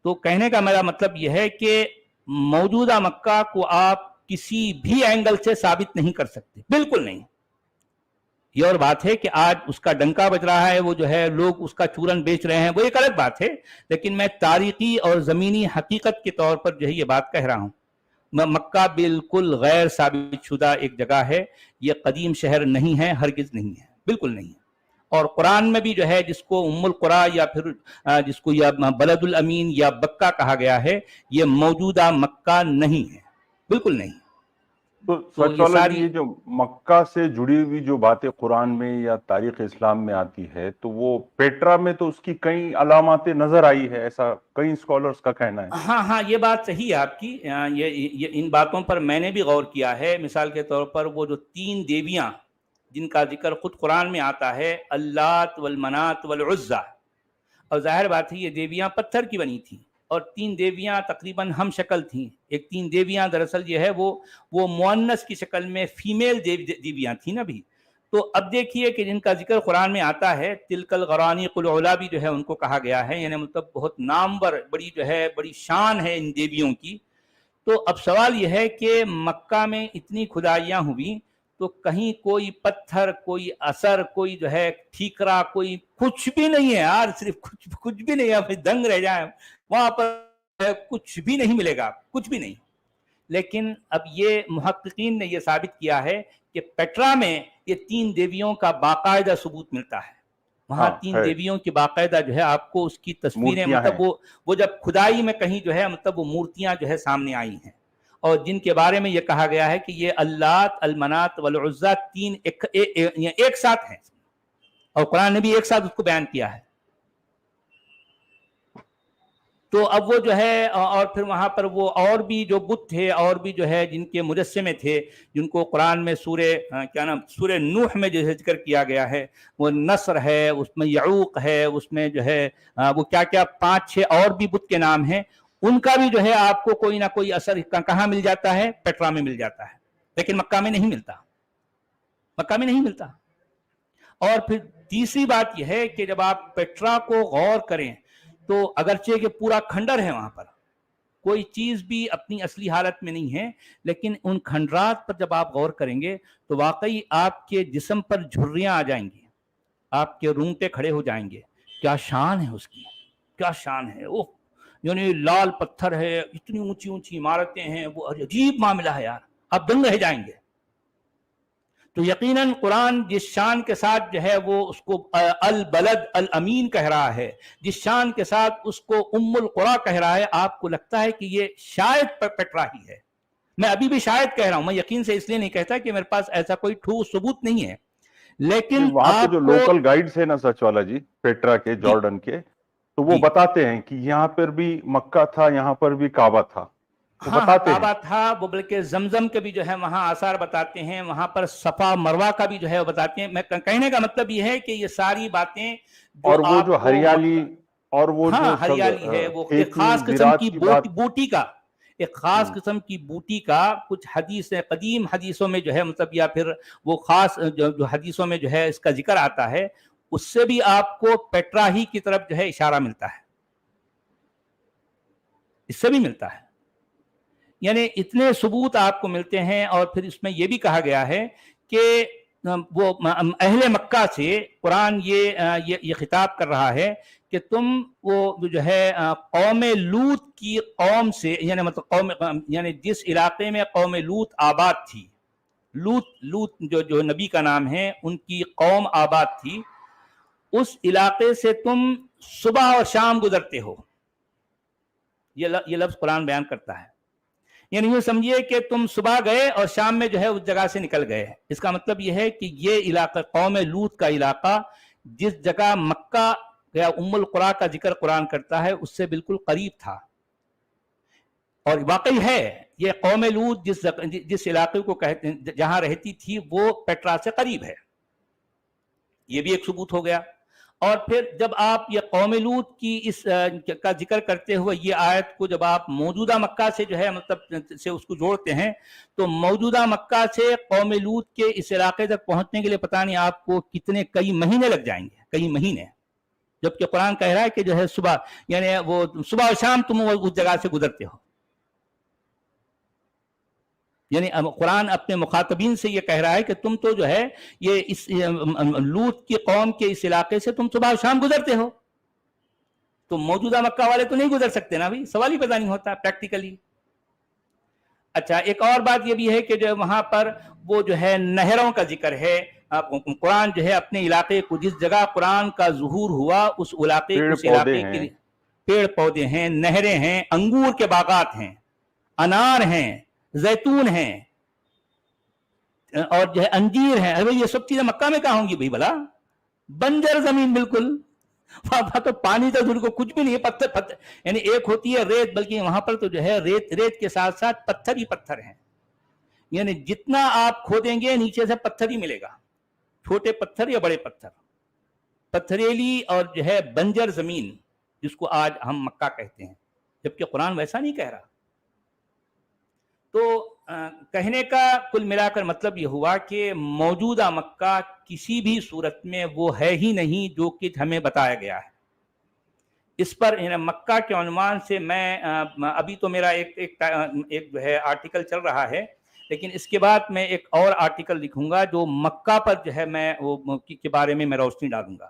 تو کہنے کا میرا مطلب یہ ہے کہ موجودہ مکہ کو آپ کسی بھی اینگل سے ثابت نہیں کر سکتے، بالکل نہیں۔ یہ اور بات ہے کہ آج اس کا ڈنکا بج رہا ہے، وہ جو ہے لوگ اس کا چورن بیچ رہے ہیں، وہ ایک الگ بات ہے، لیکن میں تاریخی اور زمینی حقیقت کے طور پر جو ہے یہ بات کہہ رہا ہوں۔ مکہ بالکل غیر ثابت شدہ ایک جگہ ہے، یہ قدیم شہر نہیں ہے، ہرگز نہیں ہے، بالکل نہیں ہے۔ اور قرآن میں بھی جو ہے جس کو ام القریٰ یا پھر جس کو یا بلد الامین یا بکہ کہا گیا ہے، یہ موجودہ مکہ نہیں ہے، بالکل نہیں۔ تو یہ جو مکہ سے جڑی ہوئی جو باتیں قرآن میں یا تاریخ اسلام میں آتی ہے، تو وہ پیٹرا میں تو اس کی کئی علامات نظر آئی ہے، ایسا کئی اسکالرز کا کہنا ہے۔ ہاں، یہ بات صحیح ہے آپ کی، یہ ان باتوں پر میں نے بھی غور کیا ہے۔ مثال کے طور پر وہ جو 3 دیویاں جن کا ذکر خود قرآن میں آتا ہے، اللات والمنات والعزیٰ، اور ظاہر بات ہے یہ دیویاں پتھر کی بنی تھیں، اور 3 دیویاں تقریباً ہم شکل تھیں۔ ایک 3 دیویاں دراصل یہ ہے وہ مؤنث کی شکل میں فیمیل دیویاں تھیں نا بھی۔ تو اب دیکھیے کہ جن کا ذکر قرآن میں آتا ہے، تلک الغرانیق العلا بھی جو ہے ان کو کہا گیا ہے، یعنی مطلب بہت نامور، بڑی جو ہے بڑی شان ہے ان دیویوں کی۔ تو اب سوال یہ ہے کہ مکہ میں اتنی کھدائیاں ہوئی، تو کہیں کوئی پتھر، کوئی اثر، کوئی جو ہے ٹھیکرا، کوئی کچھ بھی نہیں ہے یار، صرف کچھ بھی نہیں ہے، آپ دنگ رہ جائیں وہاں پر، کچھ بھی نہیں ملے گا، کچھ بھی نہیں. لیکن اب یہ محققین نے یہ ثابت کیا ہے کہ پیٹرا میں یہ 3 دیویوں کا باقاعدہ ثبوت ملتا ہے. وہاں 3 ہے، دیویوں کی باقاعدہ جو ہے آپ کو اس کی تصویریں، مورتیاں ہیں. مطلب وہ جب کھدائی میں کہیں جو ہے مطلب وہ مورتیاں جو ہے سامنے آئی ہیں، اور جن کے بارے میں یہ کہا گیا ہے کہ یہ اللات، المنات والعزیٰ 3 ایک ساتھ ہیں، اور قرآن نے بھی ایک ساتھ اس کو بیان کیا ہے. تو اب وہ جو ہے، اور پھر وہاں پر وہ اور بھی جو بت تھے، اور بھی جو ہے جن کے مجسمے تھے، جن کو قرآن میں سورہ نوح میں جو ذکر کیا گیا ہے، وہ نصر ہے، اس میں یعوق ہے، اس میں جو ہے وہ کیا 5-6 اور بھی بت کے نام ہیں. ان کا بھی جو ہے آپ کو کوئی نہ کوئی اثر کہاں مل جاتا ہے؟ پیٹرا میں مل جاتا ہے، لیکن مکہ میں نہیں ملتا، مکہ میں نہیں ملتا. اور پھر تیسری بات یہ ہے کہ جب آپ پیٹرا کو غور کریں تو اگرچہ کہ پورا کھنڈر ہے، وہاں پر کوئی چیز بھی اپنی اصلی حالت میں نہیں ہے، لیکن ان کھنڈرات پر جب آپ غور کریں گے تو واقعی آپ کے جسم پر جھریاں آ جائیں گی، آپ کے رونگٹے کھڑے ہو جائیں گے. کیا شان ہے اس کی، کیا شان ہے! وہ یعنی لال پتھر ہے، اتنی اونچی اونچی عمارتیں ہیں، وہ عجیب معاملہ ہے یار، آپ دنگ رہ جائیں گے. تو یقیناً قرآن جس شان کے ساتھ جو ہے وہ اس کو البلد الامین کہہ رہا ہے، جس شان کے ساتھ اس کو ام القرا کہہ رہا ہے، آپ کو لگتا ہے کہ یہ شاید پیٹرا ہی ہے. میں ابھی بھی شاید کہہ رہا ہوں، میں یقین سے اس لیے نہیں کہتا کہ میرے پاس ایسا کوئی ٹھوس ثبوت نہیں ہے، لیکن وہاں پہ جو آپ کو لوکل گائیڈز ہیں نا سچ والا جی، پیٹرا کے، جی جارڈن کے، تو وہ جی بتاتے ہیں کہ یہاں پر بھی مکہ تھا، یہاں پر بھی کعبہ تھا، وہ ہاں بتاتے ہیں. کعبہ تھا، وہ بلکہ زمزم کے بھی جو ہے وہاں آثار بتاتے ہیں، وہاں پر صفا مروہ کا بھی جو ہے وہ بتاتے ہیں. میں کہنے کا مطلب یہ ہے کہ یہ ساری باتیں اور جو وہ جو آپ کو ہریالی اور وہ جو ہاں سب ہریالی ہے، وہ ایک کھیتی خاص قسم زراعت کی کی بات. بوٹی کا، ایک خاص قسم کی بوٹی کا کچھ قدیم حدیثوں میں جو ہے مطلب، یا پھر وہ خاص جو حدیثوں میں جو ہے اس کا ذکر آتا ہے، اس سے بھی آپ کو پیٹرا ہی کی طرف جو ہے اشارہ ملتا ہے، اس سے بھی ملتا ہے. یعنی اتنے ثبوت آپ کو ملتے ہیں. اور پھر اس میں یہ بھی کہا گیا ہے کہ وہ اہل مکہ سے قرآن یہ خطاب کر رہا ہے کہ تم وہ جو ہے قوم لوط کی قوم سے، یعنی مطلب یعنی جس علاقے میں قوم لوط آباد تھی، لوط جو نبی کا نام ہے، ان کی قوم آباد تھی، اس علاقے سے تم صبح اور شام گزرتے ہو. یہ لفظ قرآن بیان کرتا ہے. یعنی یہ سمجھیے کہ تم صبح گئے اور شام میں جو ہے اس جگہ سے نکل گئے. اس کا مطلب یہ ہے کہ یہ علاقہ، قوم لوط کا علاقہ، جس جگہ مکہ یا ام القرا کا ذکر قرآن کرتا ہے، اس سے بالکل قریب تھا. اور واقعی ہے، یہ قوم لوط جس علاقے کو کہتے ہیں جہاں رہتی تھی، وہ پیٹرا سے قریب ہے. یہ بھی ایک ثبوت ہو گیا. اور پھر جب آپ یہ قوم لوط کی اس کا ذکر کرتے ہوئے یہ آیت کو جب آپ موجودہ مکہ سے جو ہے مطلب سے اس کو جوڑتے ہیں، تو موجودہ مکہ سے قوم لوط کے اس علاقے تک پہنچنے کے لیے پتہ نہیں آپ کو کئی مہینے لگ جائیں گے، کئی مہینے. جبکہ قرآن کہہ رہا ہے کہ جو ہے صبح، یعنی وہ صبح اور شام تم اس جگہ سے گزرتے ہو. یعنی قرآن اپنے مخاطبین سے یہ کہہ رہا ہے کہ تم تو جو ہے یہ اس لوط کی قوم کے اس علاقے سے تم صبح و شام گزرتے ہو. تو موجودہ مکہ والے تو نہیں گزر سکتے نا بھائی، سوال ہی پیدا نہیں ہوتا پریکٹیکلی. اچھا، ایک اور بات یہ بھی ہے کہ جو وہاں پر وہ جو ہے نہروں کا ذکر ہے. قرآن جو ہے اپنے علاقے کو، جس جگہ قرآن کا ظہور ہوا، اس پیڑ پودے علاقے کے ہیں، لیے پیڑ پودے ہیں، نہریں ہیں، انگور کے باغات ہیں، انار ہیں، زیتون ہیں، اور جو ہے انجیر ہیں. ارے یہ سب چیزیں مکہ میں کہاں ہوں گی بھائی بھلا؟ بنجر زمین بالکل، وہاں تو پانی تو دور کو کچھ بھی نہیں ہے. پتھر یعنی ایک ہوتی ہے ریت، بلکہ وہاں پر تو جو ہے ریت کے ساتھ ساتھ پتھر ہی پتھر ہیں. یعنی جتنا آپ کھودیں گے نیچے سے پتھر ہی ملے گا، چھوٹے پتھر یا بڑے پتھر. پتھریلی اور جو ہے بنجر زمین، جس کو آج ہم مکہ کہتے ہیں، جبکہ قرآن ویسا نہیں کہہ رہا. تو کہنے کا کل ملا کر مطلب یہ ہوا کہ موجودہ مکہ کسی بھی صورت میں وہ ہے ہی نہیں جو کہ ہمیں بتایا گیا ہے. اس پر مکہ کے عنوان سے میں ابھی تو میرا ایک جو ہے آرٹیکل چل رہا ہے، لیکن اس کے بعد میں ایک اور آرٹیکل لکھوں گا جو مکہ پر جو ہے میں وہ کے بارے میں روشنی ڈالوں گا.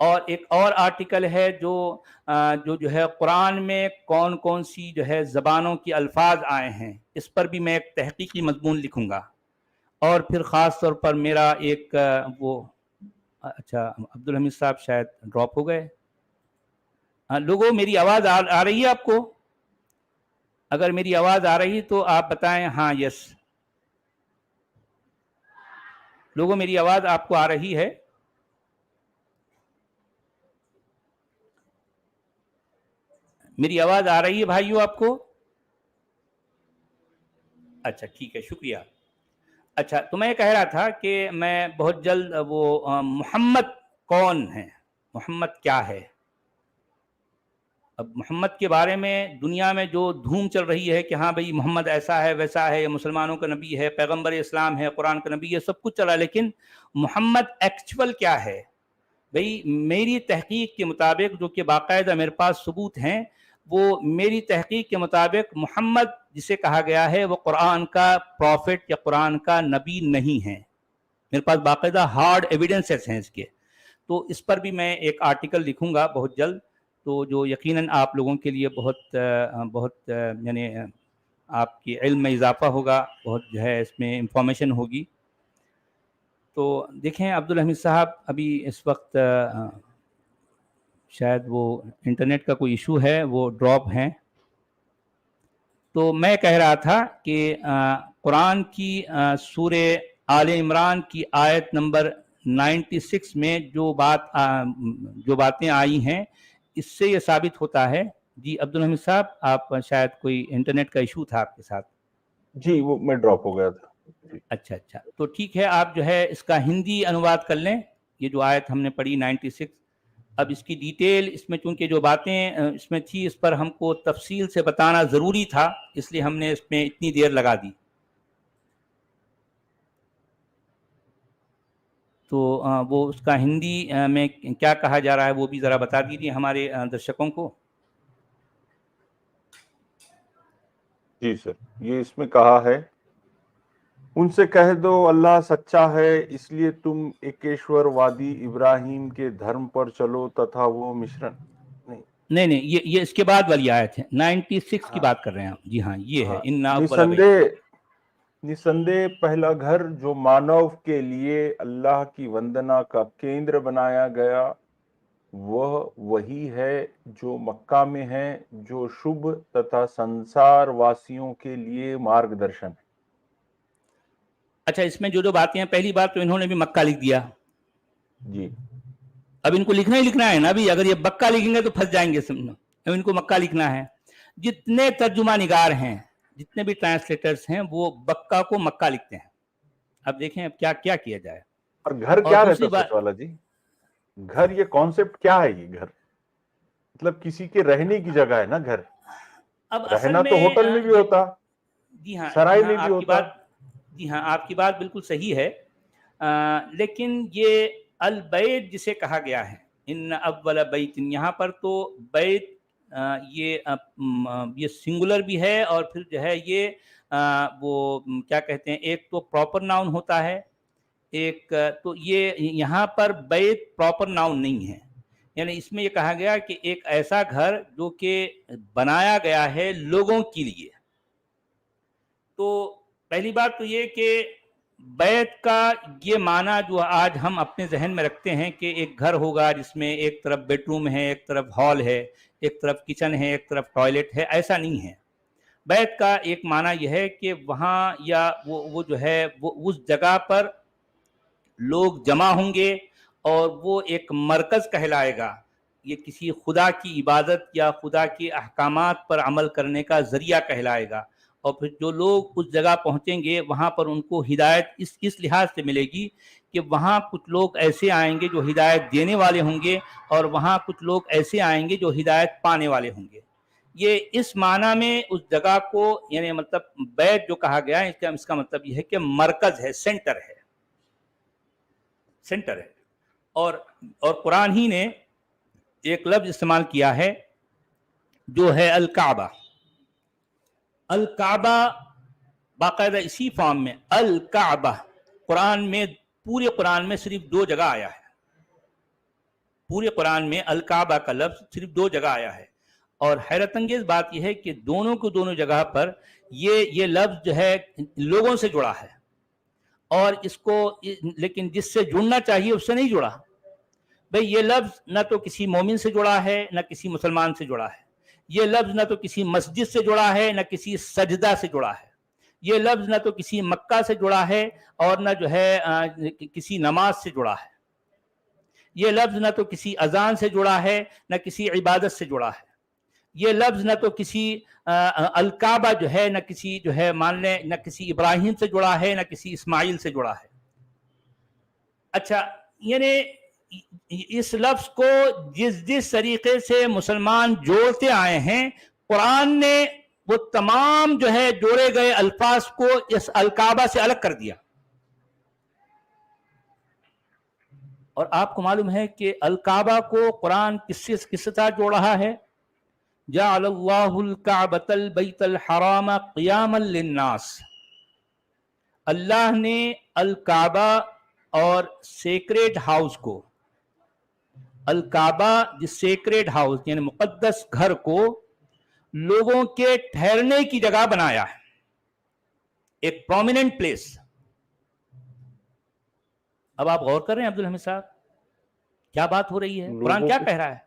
اور ایک اور آرٹیکل ہے جو ہے قرآن میں کون کون سی جو ہے زبانوں کی الفاظ آئے ہیں، اس پر بھی میں ایک تحقیقی مضمون لکھوں گا. اور پھر خاص طور پر میرا ایک وہ اچھا عبدالحمید صاحب شاید ڈراپ ہو گئے. لوگوں میری آواز آ رہی ہے آپ کو؟ اگر میری آواز آ رہی تو آپ بتائیں ہاں یس. لوگوں میری آواز آپ کو آ رہی ہے؟ میری آواز آ رہی ہے بھائیو آپ کو؟ اچھا ٹھیک ہے، شکریہ. اچھا تو میں کہہ رہا تھا کہ میں بہت جلد وہ محمد کون ہے، محمد کیا ہے. اب محمد کے بارے میں دنیا میں جو دھوم چل رہی ہے کہ ہاں بھئی محمد ایسا ہے ویسا ہے، یہ مسلمانوں کا نبی ہے، پیغمبر اسلام ہے، قرآن کا نبی ہے، سب کچھ چلا، لیکن محمد ایکچول کیا ہے؟ بھئی میری تحقیق کے مطابق، جو کہ باقاعدہ میرے پاس ثبوت ہیں، وہ میری تحقیق کے مطابق محمد جسے کہا گیا ہے وہ قرآن کا پروفٹ یا قرآن کا نبی نہیں ہے. میرے پاس باقاعدہ ہارڈ ایویڈنسز ہیں اس کے. تو اس پر بھی میں ایک آرٹیکل لکھوں گا بہت جلد، تو جو یقیناً آپ لوگوں کے لیے بہت یعنی آپ کی علم میں اضافہ ہوگا، بہت جو ہے اس میں انفارمیشن ہوگی. تو دیکھیں عبدالحمید صاحب ابھی اس وقت شاید وہ انٹرنیٹ کا کوئی ایشو ہے، وہ ڈراپ ہیں. تو میں کہہ رہا تھا کہ قرآن کی سورہ آل عمران کی آیت نمبر 96 میں جو باتیں آئی ہیں، اس سے یہ ثابت ہوتا ہے. جی عبدالحمید صاحب، آپ شاید کوئی انٹرنیٹ کا ایشو تھا آپ کے ساتھ. جی وہ میں ڈراپ ہو گیا تھا. اچھا تو ٹھیک ہے، آپ جو ہے اس کا ہندی انواد کر لیں. یہ جو آیت ہم نے پڑھی 96، اب اس کی ڈیٹیل اس میں چونکہ جو باتیں اس میں تھی اس پر ہم کو تفصیل سے بتانا ضروری تھا، اس لیے ہم نے اس میں اتنی دیر لگا دی. تو وہ اس کا ہندی میں کیا کہا جا رہا ہے وہ بھی ذرا بتا دیجیے ہمارے درشکوں کو. جی سر، یہ اس میں کہا ہے، ان سے کہہ دو اللہ سچا ہے، اس لیے تم ایکیشور وادی ابراہیم کے دھرم پر چلو تتھا وہ مشرن نہیں یہ اس کے بعد والی آیت ہے، 96 کی بات کر رہے ہیں آپ. جی ہاں یہ ہے اِنَّا أَوَّلَ بَيْتٍ. نسندے پہلا گھر جو مانو کے لیے اللہ کی وندنا کا کیندر بنایا گیا وہ وہی ہے جو مکہ میں ہے، جو شبھ تتھا سنسار واسیوں کے لیے مارگ درشن ہے. اچھا اس میں جو باتیں ہیں، پہلی بات تو انہوں نے بھی مکہ لکھ دیا. جی اب ان کو لکھنا ہی لکھنا ہے نا بھی، اگر یہ مکہ لکھیں گے تو پھنس جائیں گے سمجھو. اب ان کو مکہ لکھنا ہے. جتنے ترجمہ نگار ہیں، جتنے بھی ٹرانسلیٹرز ہیں، وہ مکہ کو مکہ لکھتے ہیں. اب دیکھیں اب کیا کیا جائے. اور گھر کیا رہتا سچ والا جی؟ گھر یہ کانسیپٹ کیا ہے؟ یہ گھر مطلب کسی کے رہنے کی جگہ ہے نا گھر. اب رہنا تو ہوٹل میں بھی ہوتا، جی ہاں سرائے میں بھی ہوتا. جی ہاں آپ کی بات بالکل صحیح ہے، لیکن یہ البیت جسے کہا گیا ہے، ان اول بیت، یہاں پر تو بیت یہ سنگولر بھی ہے، اور پھر جو ہے یہ وہ کیا کہتے ہیں، ایک تو پراپر ناؤن ہوتا ہے، ایک تو یہ یہاں پر بیت پراپر ناؤن نہیں ہے. یعنی اس میں یہ کہا گیا کہ ایک ایسا گھر جو کہ بنایا گیا ہے لوگوں کے لیے. تو پہلی بات تو یہ کہ بیت کا یہ معنی جو آج ہم اپنے ذہن میں رکھتے ہیں کہ ایک گھر ہوگا جس میں ایک طرف بیڈ روم ہے، ایک طرف ہال ہے، ایک طرف کچن ہے، ایک طرف ٹوائلٹ ہے، ایسا نہیں ہے. بیت کا ایک معنی یہ ہے کہ وہاں یا وہ جو ہے وہ اس جگہ پر لوگ جمع ہوں گے اور وہ ایک مرکز کہلائے گا. یہ کسی خدا کی عبادت یا خدا کے احکامات پر عمل کرنے کا ذریعہ کہلائے گا. اور پھر جو لوگ اس جگہ پہنچیں گے وہاں پر ان کو ہدایت اس لحاظ سے ملے گی کہ وہاں کچھ لوگ ایسے آئیں گے جو ہدایت دینے والے ہوں گے، اور وہاں کچھ لوگ ایسے آئیں گے جو ہدایت پانے والے ہوں گے. یہ اس معنی میں اس جگہ کو یعنی مطلب بیت جو کہا گیا ہے، اس کا مطلب یہ ہے کہ مرکز ہے، سینٹر ہے. اور قرآن ہی نے ایک لفظ استعمال کیا ہے جو ہے الکعبہ. الکعبہ باقاعدہ اسی فارم میں الکعبہ قرآن میں، پورے قرآن میں صرف 2 جگہ آیا ہے. پورے قرآن میں الکعبہ کا لفظ صرف 2 جگہ آیا ہے. اور حیرت انگیز بات یہ ہے کہ دونوں جگہ پر یہ لفظ جو ہے لوگوں سے جڑا ہے، اور اس کو لیکن جس سے جڑنا چاہیے اس سے نہیں جڑا. بھئی یہ لفظ نہ تو کسی مومن سے جڑا ہے نہ کسی مسلمان سے جڑا ہے. یہ لفظ نہ تو کسی مسجد سے جڑا ہے نہ کسی سجدہ سے جڑا ہے. یہ لفظ نہ تو کسی مکہ سے جڑا ہے اور نہ جو ہے کسی نماز سے جڑا ہے. یہ لفظ نہ تو کسی اذان سے جڑا ہے نہ کسی عبادت سے جڑا ہے. یہ لفظ نہ تو کسی الکعبہ جو ہے نہ کسی جو ہے مان لیں نہ کسی ابراہیم سے جڑا ہے نہ کسی اسماعیل سے جڑا ہے. اچھا، یعنی اس لفظ کو جس طریقے سے مسلمان جوڑتے آئے ہیں، قرآن نے وہ تمام جو ہے جوڑے گئے الفاظ کو اس الکعبہ سے الگ کر دیا. اور آپ کو معلوم ہے کہ الکعبہ کو قرآن کس سے جوڑ رہا ہے؟ جعل اللہ الکعبۃ البیت الحرام قیاما للناس. اللہ نے الکعبہ اور سیکریڈ ہاؤس کو، الکعبہ جس سیکریڈ ہاؤس یعنی مقدس گھر کو لوگوں کے ٹھہرنے کی جگہ بنایا ہے، ایک پرومیننٹ پلیس. اب آپ غور کر رہے ہیں عبدالحمید صاحب کیا بات ہو رہی ہے؟ قرآن کیا کہہ رہا ہے؟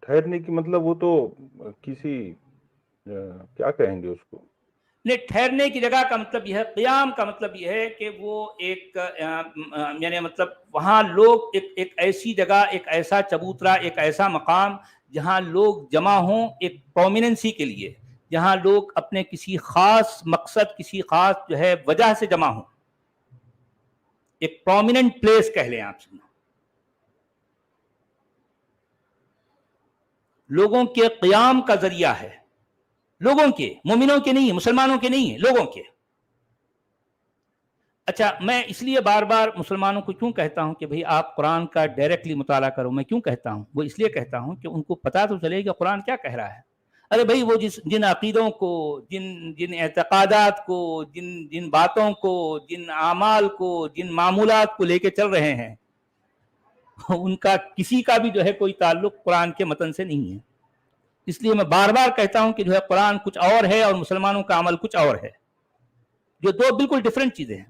ٹھہرنے کی مطلب وہ تو کسی کیا کہیں گے اس کو، نہیں، ٹھہرنے کی جگہ کا مطلب یہ ہے، قیام کا مطلب یہ ہے کہ وہ ایک یعنی مطلب وہاں لوگ ایک ایسی جگہ، ایک ایسا چبوترا، ایک ایسا مقام جہاں لوگ جمع ہوں ایک پرومیننسی کے لیے، جہاں لوگ اپنے کسی خاص مقصد، کسی خاص جو ہے وجہ سے جمع ہوں. ایک پرومیننٹ پلیس کہہ لیں آپ سے، لوگوں کے قیام کا ذریعہ ہے. لوگوں کے، مومنوں کے نہیں، مسلمانوں کے نہیں ہیں، لوگوں کے. اچھا، میں اس لیے بار بار مسلمانوں کو کیوں کہتا ہوں کہ بھئی آپ قرآن کا ڈائریکٹلی مطالعہ کرو؟ میں کیوں کہتا ہوں؟ وہ اس لیے کہتا ہوں کہ ان کو پتہ تو چلے کہ قرآن کیا کہہ رہا ہے. ارے بھئی وہ جن عقیدوں کو، جن اعتقادات کو، جن باتوں کو، جن اعمال کو، جن معمولات کو لے کے چل رہے ہیں، ان کا کسی کا بھی جو ہے کوئی تعلق قرآن کے متن سے نہیں ہے. اس لیے میں بار بار کہتا ہوں کہ جو ہے قرآن کچھ اور ہے اور مسلمانوں کا عمل کچھ اور ہے، جو 2 بالکل ڈیفرنٹ چیزیں ہیں.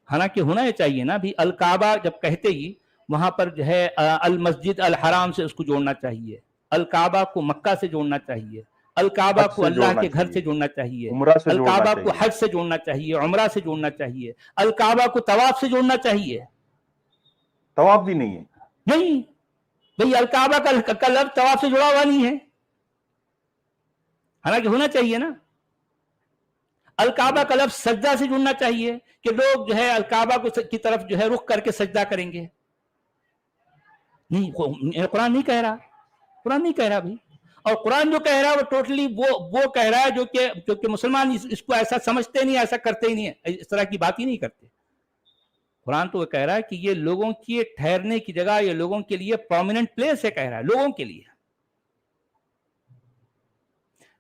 حالانکہ ہونا یہ چاہیے نا بھی، الکعبہ جب کہتے ہی وہاں پر جو ہے المسجد الحرام سے اس کو جوڑنا چاہیے، الکعبہ کو مکہ سے جوڑنا چاہیے، الکعبہ کو اللہ کے گھر سے جوڑنا چاہیے، الکعبہ کو حج سے جوڑنا چاہیے، عمرہ سے جوڑنا چاہیے، الکعبہ کو طواف سے جوڑنا چاہیے. طواف بھی نہیں ہے. نہیں بھئی، الکعبہ کا لفظ طواف سے جڑا ہوا نہیں ہے، حالانکہ ہونا چاہیے نا. الکعبہ کا لفظ سجدہ سے جڑنا چاہیے کہ لوگ جو ہے الکعبہ کی طرف جو ہے رخ کر کے سجدہ کریں گے. نہیں، قرآن نہیں کہہ رہا، قرآن نہیں کہہ رہا بھائی. اور قرآن جو کہہ رہا ہے وہ ٹوٹلی وہ کہہ رہا ہے جو کہ مسلمان اس کو ایسا سمجھتے نہیں، ایسا کرتے ہی نہیں، اس طرح کی بات ہی نہیں کرتے. قرآن تو وہ کہہ رہا ہے کہ یہ لوگوں کی ٹھہرنے کی جگہ، یہ لوگوں کے لیے پرومیننٹ پلیس ہے، کہہ رہا ہے لوگوں کے لیے.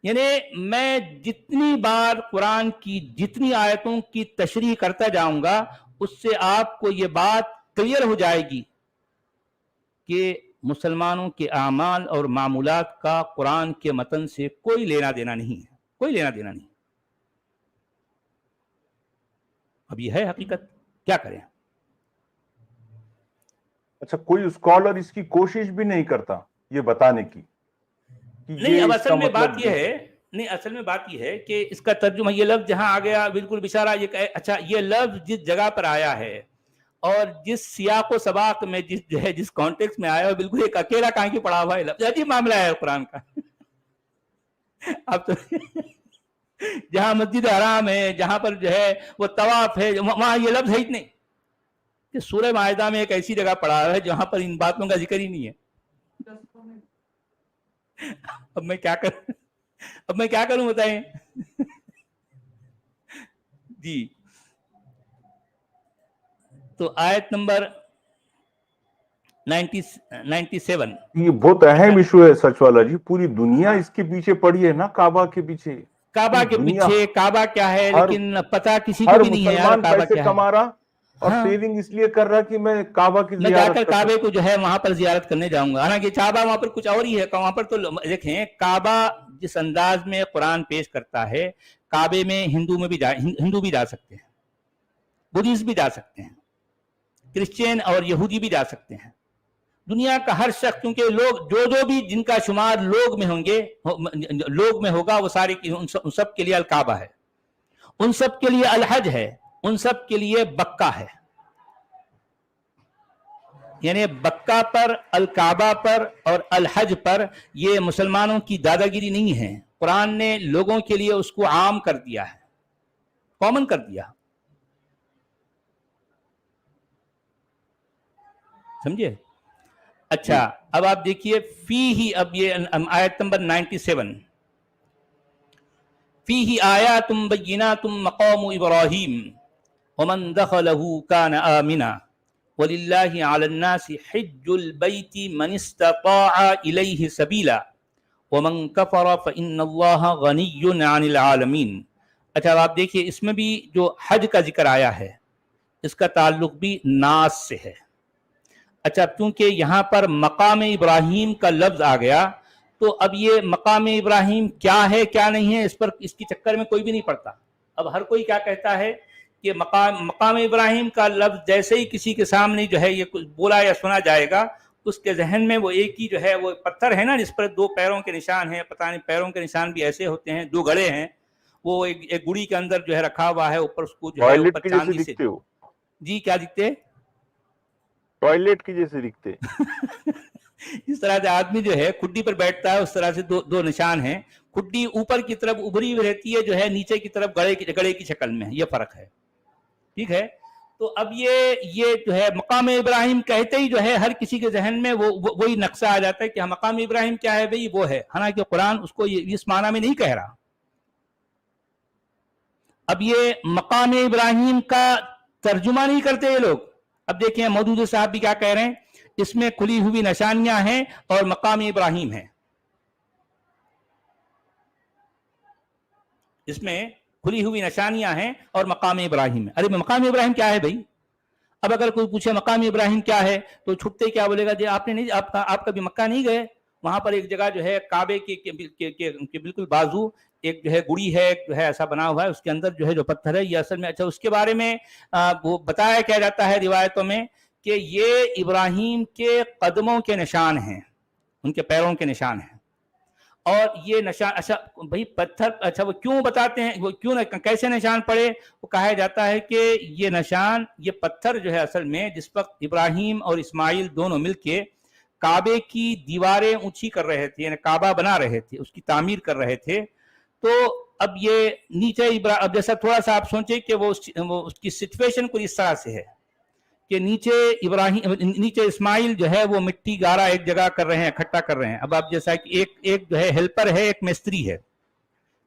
یعنی میں جتنی بار قرآن کی جتنی آیتوں کی تشریح کرتا جاؤں گا اس سے آپ کو یہ بات کلیئر ہو جائے گی کہ مسلمانوں کے اعمال اور معمولات کا قرآن کے متن سے کوئی لینا دینا نہیں ہے، کوئی لینا دینا نہیں. اب یہ ہے حقیقت، کیا کریں؟ اچھا، کوئی اسکالر اس کی کوشش بھی نہیں کرتا یہ بتانے کی؟ نہیں، اب اصل میں بات یہ ہے، نہیں اصل میں بات یہ ہے کہ اس کا ترجمہ، یہ لفظ جہاں آ گیا بالکل بشارہ، یہ اچھا یہ لفظ جس جگہ پر آیا ہے اور جس سیاق و سباق میں جس کانٹیکس میں آیا ہے، بالکل ایک اکیلا کہاں کی پڑا ہوا ہے لفظ. عجیب معاملہ ہے قرآن کا. اب تو جہاں مسجد حرام ہے، جہاں پر جو ہے وہ طواف ہے، وہاں یہ لفظ ہے ہی نہیں. کہ سورہ مائدہ میں ایک ایسی جگہ پڑا ہے جہاں پر ان باتوں کا ذکر ہی نہیں ہے. اب میں کیا کروں بتائیں. جی، تو آیت نمبر 97. یہ بہت اہم ایشو ہے سچ والا جی, پوری دنیا اس کے پیچھے پڑی ہے نا, کعبہ کے پیچھے. کعبہ کے دنیا پیچھے کعبہ کیا ہے, ہر لیکن پتہ کسی کو ہر بھی نہیں ہے یار مسلمان کعبہ پیسے کیا ہے. کما رہا اور ہاں سیونگ اس لیے کر رہا کہ میں کعبہ کی میں جا کر زیارت کر کعبے سکوں. کو جو ہے وہاں پر زیارت کرنے جاؤں گا, حالانکہ کعبہ وہاں پر کچھ اور ہی ہے. وہاں پر تو دیکھیں کعبہ جس انداز میں قرآن پیش کرتا ہے, کعبے میں ہندو بھی جا سکتے ہیں, بدھسٹ بھی جا سکتے ہیں, کرسچین اور یہودی بھی جا سکتے ہیں. دنیا کا ہر شخص, کیونکہ لوگ جو بھی جن کا شمار لوگ میں ہوں گے, لوگ میں ہوگا, وہ سارے ان سب کے لیے الکعبہ ہے, ان سب کے لیے الحج ہے, ان سب کے لیے بکہ ہے. یعنی بکہ پر, الکعبہ پر اور الحج پر یہ مسلمانوں کی دادا گیری نہیں ہے. قرآن نے لوگوں کے لیے اس کو عام کر دیا ہے, کامن کر دیا. سمجھے؟ اچھا اب آپ دیکھیے فیہ, اب یہ آیت نمبر 97, فیہ آیات بینات مقام ابراہیم ومن دخلہ کان آمنا وَلِلَّهِ عَلَى النَّاسِ حِجُّ الْبَيْتِ مَنِ اسْتَطَاعَ إِلَيْهِ سَبِيلًا وَمَنْ كَفَرَ فَإِنَّ اللَّهَ غَنِيٌّ عَنِ الْعَالَمِينَ. اچھا آپ دیکھیے اس میں بھی جو حج کا ذکر آیا ہے, اس کا تعلق بھی ناس سے ہے. اچھا کیونکہ یہاں پر مقام ابراہیم کا لفظ آ گیا, تو اب یہ مقام ابراہیم کیا ہے کیا نہیں ہے, اس کی چکر میں کوئی بھی نہیں پڑتا. اب ہر کوئی کیا کہتا ہے کہ مقام ابراہیم کا لفظ جیسے ہی کسی کے سامنے جو ہے یہ کچھ بولا یا سنا جائے گا, اس کے ذہن میں وہ ایک ہی جو ہے وہ پتھر ہے نا جس پر 2 پیروں کے نشان ہیں, پتہ نہیں پیروں کے نشان بھی ایسے ہوتے ہیں, 2 گڑے ہیں, وہ ایک گڑی کے اندر جو ہے رکھا ہوا ہے, اوپر اس کو جو ہے اوپر ٹوائلٹ کے جیسے چاندی سے. دکھتے ہو, جی کیا دکھتے؟ ٹوائلٹ کی جیسے دکھتے. اس طرح سے آدمی جو ہے کھڈی پر بیٹھتا ہے, اس طرح سے 2 نشان ہیں. کھڈی اوپر کی طرف ابھری ہوئی رہتی ہے, جو ہے نیچے کی طرف گڑے کی شکل میں, یہ فرق ہے. ٹھیک ہے, تو اب یہ جو ہے مقام ابراہیم کہتے ہی جو ہے ہر کسی کے ذہن میں وہی نقشہ آ جاتا ہے کہ مقام ابراہیم کیا ہے بھئی, وہ ہے. حالانکہ قرآن اس کو اس معنی میں نہیں کہہ رہا. اب یہ مقام ابراہیم کا ترجمہ نہیں کرتے یہ لوگ. اب دیکھیں مودودی صاحب بھی کیا کہہ رہے ہیں, اس میں کھلی ہوئی نشانیاں ہیں اور مقام ابراہیم ہے. اس میں کھلی ہوئی نشانیاں ہیں اور مقام ابراہیم ہے. ارے مقام ابراہیم کیا ہے بھائی؟ اب اگر کوئی پوچھے مقام ابراہیم کیا ہے تو چھٹتے کیا بولے گا, جی آپ نے نہیں, آپ کبھی مکہ نہیں گئے؟ وہاں پر ایک جگہ جو ہے کعبے کے بالکل بازو ایک جو ہے گڑی ہے, جو ہے ایسا بنا ہوا ہے, اس کے اندر جو ہے جو پتھر ہے یہ اصل میں, اچھا اس کے بارے میں وہ بتایا کیا جاتا ہے روایتوں میں کہ یہ ابراہیم کے قدموں کے نشان ہیں, ان کے پیروں کے نشان ہیں. اور یہ نشان, اچھا بھائی پتھر, اچھا وہ کیوں بتاتے ہیں, وہ کیوں کیسے نشان پڑے؟ وہ کہا جاتا ہے کہ یہ نشان, یہ پتھر جو ہے اصل میں جس وقت ابراہیم اور اسماعیل دونوں مل کے کعبے کی دیواریں اونچی کر رہے تھے, یعنی کعبہ بنا رہے تھے, اس کی تعمیر کر رہے تھے, تو اب یہ نیچے اب جیسا تھوڑا سا آپ سوچیں کہ وہ اس کی سچویشن کو اس طرح سے ہے کہ نیچے اسماعیل جو ہے وہ مٹی گارا ایک جگہ کر رہے ہیں, اکٹھا کر رہے ہیں. اب آپ جیسا کہ ایک جو ہے ہیلپر ہے, ایک مستری ہے,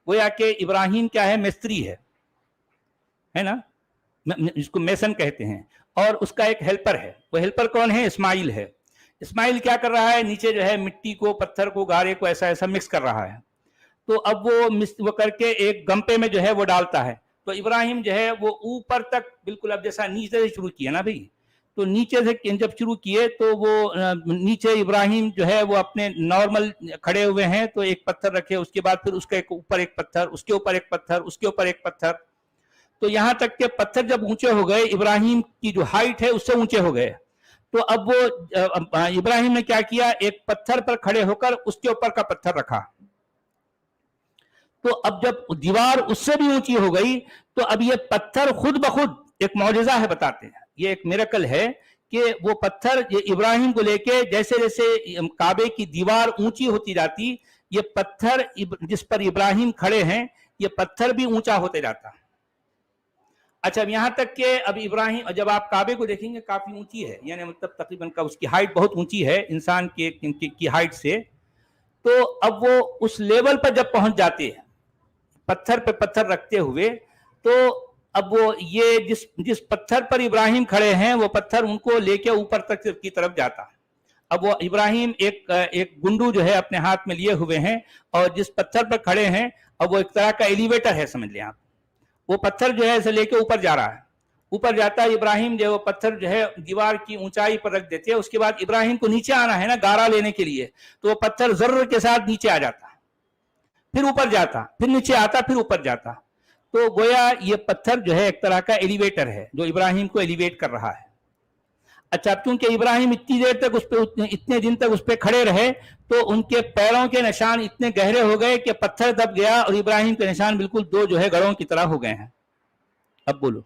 گویا کہ ابراہیم کیا ہے, مستری ہے نا, جس کو میسن کہتے ہیں, اور اس کا ایک ہیلپر ہے. وہ ہیلپر کون ہے؟ اسماعیل ہے. اسماعیل کیا کر رہا ہے, نیچے جو ہے مٹی کو, پتھر کو, گارے کو ایسا مکس کر رہا ہے. تو اب وہ کر کے ایک گمپے میں جو ہے وہ ڈالتا ہے. تو ابراہیم جو ہے وہ اوپر تک بالکل, اب جیسا نیچے سے شروع کیا نا بھائی, تو نیچے سے جب شروع کیے تو وہ نیچے ابراہیم جو ہے وہ اپنے نارمل کھڑے ہوئے ہیں, تو ایک پتھر رکھے, اس کے بعد پھر اس کے اوپر ایک پتھر, اس کے اوپر ایک پتھر, اس کے اوپر ایک پتھر, تو یہاں تک کہ پتھر جب اونچے ہو گئے, ابراہیم کی جو ہائٹ ہے اس سے اونچے ہو گئے, تو اب وہ ابراہیم نے کیا کیا, ایک پتھر پر کھڑے ہو کر اس کے اوپر کا پتھر رکھا. تو اب جب دیوار اس سے بھی اونچی ہو گئی تو اب یہ پتھر خود بخود ایک معجزہ ہے, بتاتے ہیں یہ ایک میریکل ہے کہ وہ پتھر یہ ابراہیم کو لے کے جیسے جیسے کعبے کی دیوار اونچی ہوتی جاتی, یہ پتھر جس پر ابراہیم کھڑے ہیں یہ پتھر بھی اونچا ہوتے جاتا. اچھا یہاں تک کہ اب ابراہیم, جب آپ کعبے کو دیکھیں گے کافی اونچی ہے, یعنی مطلب تقریباً اس کی ہائٹ بہت اونچی ہے انسان کی ہائٹ سے. تو اب وہ اس لیول پر جب پہنچ جاتے ہیں پتھر پہ پتھر رکھتے ہوئے, تو اب وہ یہ جس پتھر پر ابراہیم کھڑے ہیں وہ پتھر ان کو لے کے اوپر تک کی طرف جاتا. اب وہ ابراہیم ایک گنڈو جو ہے اپنے ہاتھ میں لیے ہوئے ہیں اور جس پتھر پر کھڑے ہیں، اب وہ ایک طرح کا ایلیویٹر ہے سمجھ لیں آپ. وہ پتھر جو ہے اسے لے کے اوپر جا رہا ہے، اوپر جاتا ہے ابراہیم جو ہے وہ پتھر جو ہے دیوار کی اونچائی پر رکھ دیتے ہیں. اس کے بعد ابراہیم کو نیچے آنا ہے نا گارا لینے کے لیے، تو وہ پتھر ذرے کے ساتھ نیچے آ جاتا، پھر اوپر جاتا، پھر نیچے آتا، پھر اوپر جاتا. تو گویا یہ پتھر جو ہے ایک طرح کا ایلیویٹر ہے جو ابراہیم کو ایلیویٹ کر رہا ہے. اچھا، کیونکہ ابراہیم اتنی دیر تک اس پہ اتنے دن تک اس پہ کھڑے رہے تو ان کے پیروں کے نشان اتنے گہرے ہو گئے کہ پتھر دب گیا اور ابراہیم کے نشان بالکل دو جو ہے گڑھوں کی طرح ہو گئے ہیں. اب بولو،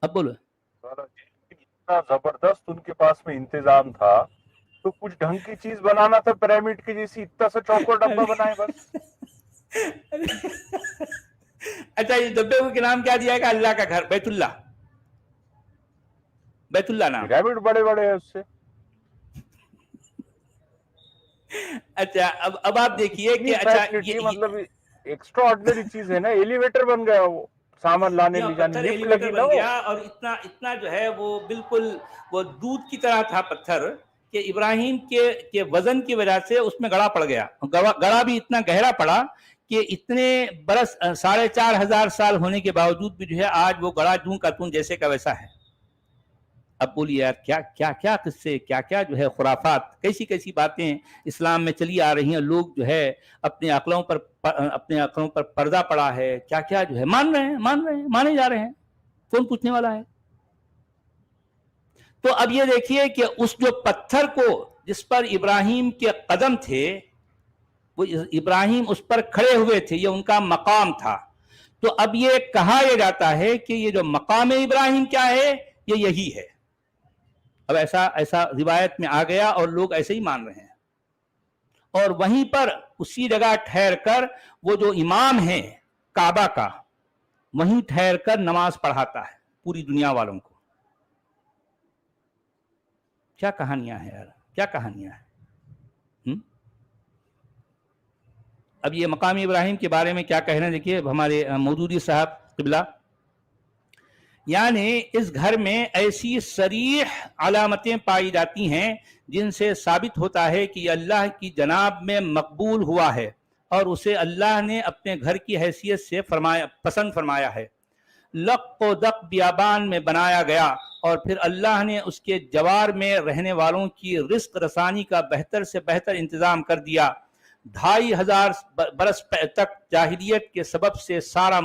اب بولو. اتنا زبردست ان کے پاس میں انتظام تھا تو کچھ ڈھنگ کی چیز بنانا تھا پیرامڈ کی جیسی، اتنا سا چوکور ڈبہ بنائے بس. اچھا، یہ ڈبے کے نام کیا دیا گا؟ اللہ کا گھر، بیت اللہ. بیت اللہ نام. پیرامڈ بڑے بڑے ہیں اس سے. اچھا، اب آپ دیکھیے کہ اچھا مطلب ایکسٹرا آرڈنری چیز ہے نا، ایلیویٹر بن گیا وہ، سامان لانے لے جانے، لفٹ لگی نا وہ. اور اتنا جو ہے وہ بالکل وہ دودھ کی طرح تھا پتھر کہ ابراہیم کے وزن کی وجہ سے اس میں گڑا پڑ گیا. گڑا بھی اتنا گہرا پڑا کہ اتنے برس 4,500 سال ہونے کے باوجود بھی جو ہے آج وہ گڑا جوں کا تون جیسے کا ویسا ہے. اب بولیے یار، کیا قصے، کیا جو ہے خرافات، کیسی باتیں اسلام میں چلی آ رہی ہیں. لوگ جو ہے اپنے عقلوں پر پردہ پڑا ہے، کیا جو ہے مان رہے ہیں، مانے جا رہے ہیں. کون پوچھنے والا ہے؟ تو اب یہ دیکھیے کہ اس جو پتھر کو جس پر ابراہیم کے قدم تھے، وہ ابراہیم اس پر کھڑے ہوئے تھے، یہ ان کا مقام تھا. تو اب یہ کہا یہ جاتا ہے کہ یہ جو مقام ابراہیم کیا ہے، یہ یہی ہے. اب ایسا روایت میں آ گیا اور لوگ ایسے ہی مان رہے ہیں. اور وہیں پر اسی جگہ ٹھہر کر وہ جو امام ہے کعبہ کا، وہیں ٹھہر کر نماز پڑھاتا ہے پوری دنیا والوں کو. کیا کہانیاں ہیں یار، کیا کہانیاں ہیں. اب یہ مقام ابراہیم کے بارے میں کیا کہہ رہے ہیں، دیکھیے ہمارے مودودی صاحب قبلہ، یعنی اس گھر میں ایسی صریح علامتیں پائی جاتی ہیں جن سے ثابت ہوتا ہے کہ یہ اللہ کی جناب میں مقبول ہوا ہے اور اسے اللہ نے اپنے گھر کی حیثیت سے پسند فرمایا ہے. لق و دق بیابان میں بنایا گیا اور پھر اللہ نے اس کے جوار میں رہنے والوں کی رزق رسانی کا بہتر سے بہتر انتظام کر دیا. 2,500 برس تک جاہلیت کے سبب سے سارا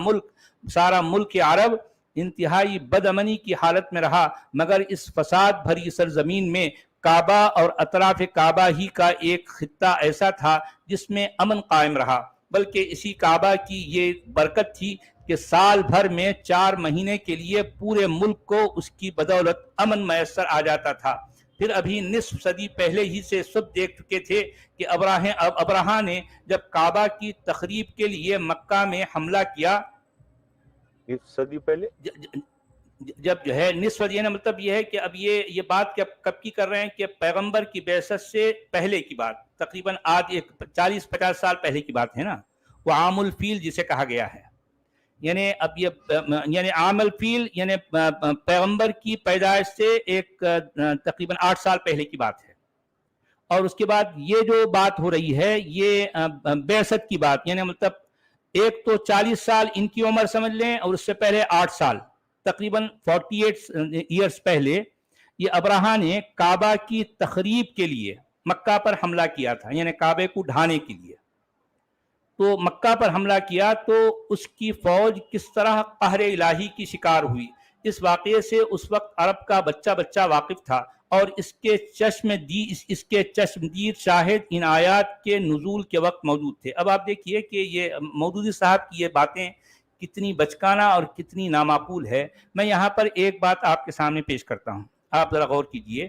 ملک عرب انتہائی بدامنی کی حالت میں رہا، مگر اس فساد بھری سرزمین میں کعبہ اور اطراف کعبہ ہی کا ایک خطہ ایسا تھا جس میں امن قائم رہا. بلکہ اسی کعبہ کی یہ برکت تھی کہ سال بھر میں 4 مہینے کے لیے پورے ملک کو اس کی بدولت امن میسر آ جاتا تھا. پھر ابھی نصف صدی پہلے ہی سے سب دیکھ چکے تھے کہ ابراہا نے جب کعبہ کی تخریب کے لیے مکہ میں حملہ کیا، نصف صدی پہلے، جب جو ہے نصف صدی، مطلب یہ ہے کہ اب یہ بات کب کی کر رہے ہیں کہ پیغمبر کی بعثت سے پہلے کی بات، تقریباً آج 40-50 سال پہلے کی بات ہے نا. وہ عام الفیل جسے کہا گیا ہے، یعنی عام الفیل یعنی پیغمبر کی پیدائش سے تقریباً 8 سال پہلے کی بات ہے. اور اس کے بعد یہ جو بات ہو رہی ہے یہ بعثت کی بات، یعنی مطلب ایک تو 40 سال ان کی عمر سمجھ لیں اور اس سے پہلے 8 سال، تقریباً 48 ایئرز پہلے یہ ابراہا نے کعبہ کی تخریب کے لیے مکہ پر حملہ کیا تھا، یعنی کعبے کو ڈھانے کے لیے. تو مکہ پر حملہ کیا تو اس کی فوج کس طرح قہر الہی کی شکار ہوئی، اس واقعے سے اس وقت عرب کا بچہ واقف تھا اور اس کے چشمدید شاہد ان آیات کے نزول کے وقت موجود تھے. اب آپ دیکھیے کہ یہ مودودی صاحب کی یہ باتیں کتنی بچکانہ اور کتنی نامعقول ہے. میں یہاں پر ایک بات آپ کے سامنے پیش کرتا ہوں، آپ ذرا غور کیجئے.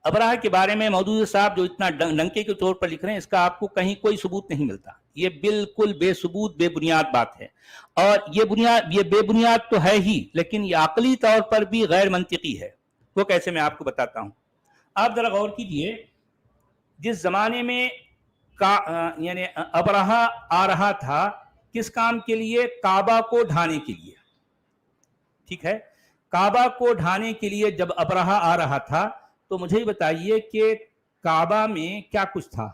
ابراہا کے بارے میں مودودی صاحب جو اتنا ڈنکے کے طور پر لکھ رہے ہیں، اس کا آپ کو کہیں کوئی ثبوت نہیں ملتا. یہ بالکل بے ثبوت، بے بنیاد بات ہے. اور یہ بے بنیاد تو ہے ہی، لیکن یہ عقلی طور پر بھی غیر منطقی ہے. وہ کیسے، میں آپ کو بتاتا ہوں. آپ ذرا غور کیجئے، جس زمانے میں یعنی ابراہا آ رہا تھا کس کام کے لیے؟ کعبہ کو ڈھانے کے لیے. ٹھیک ہے، کعبہ کو ڈھانے کے لیے جب ابراہا آ رہا تھا تو مجھے یہ بتائیے کہ کعبہ میں کیا کچھ تھا؟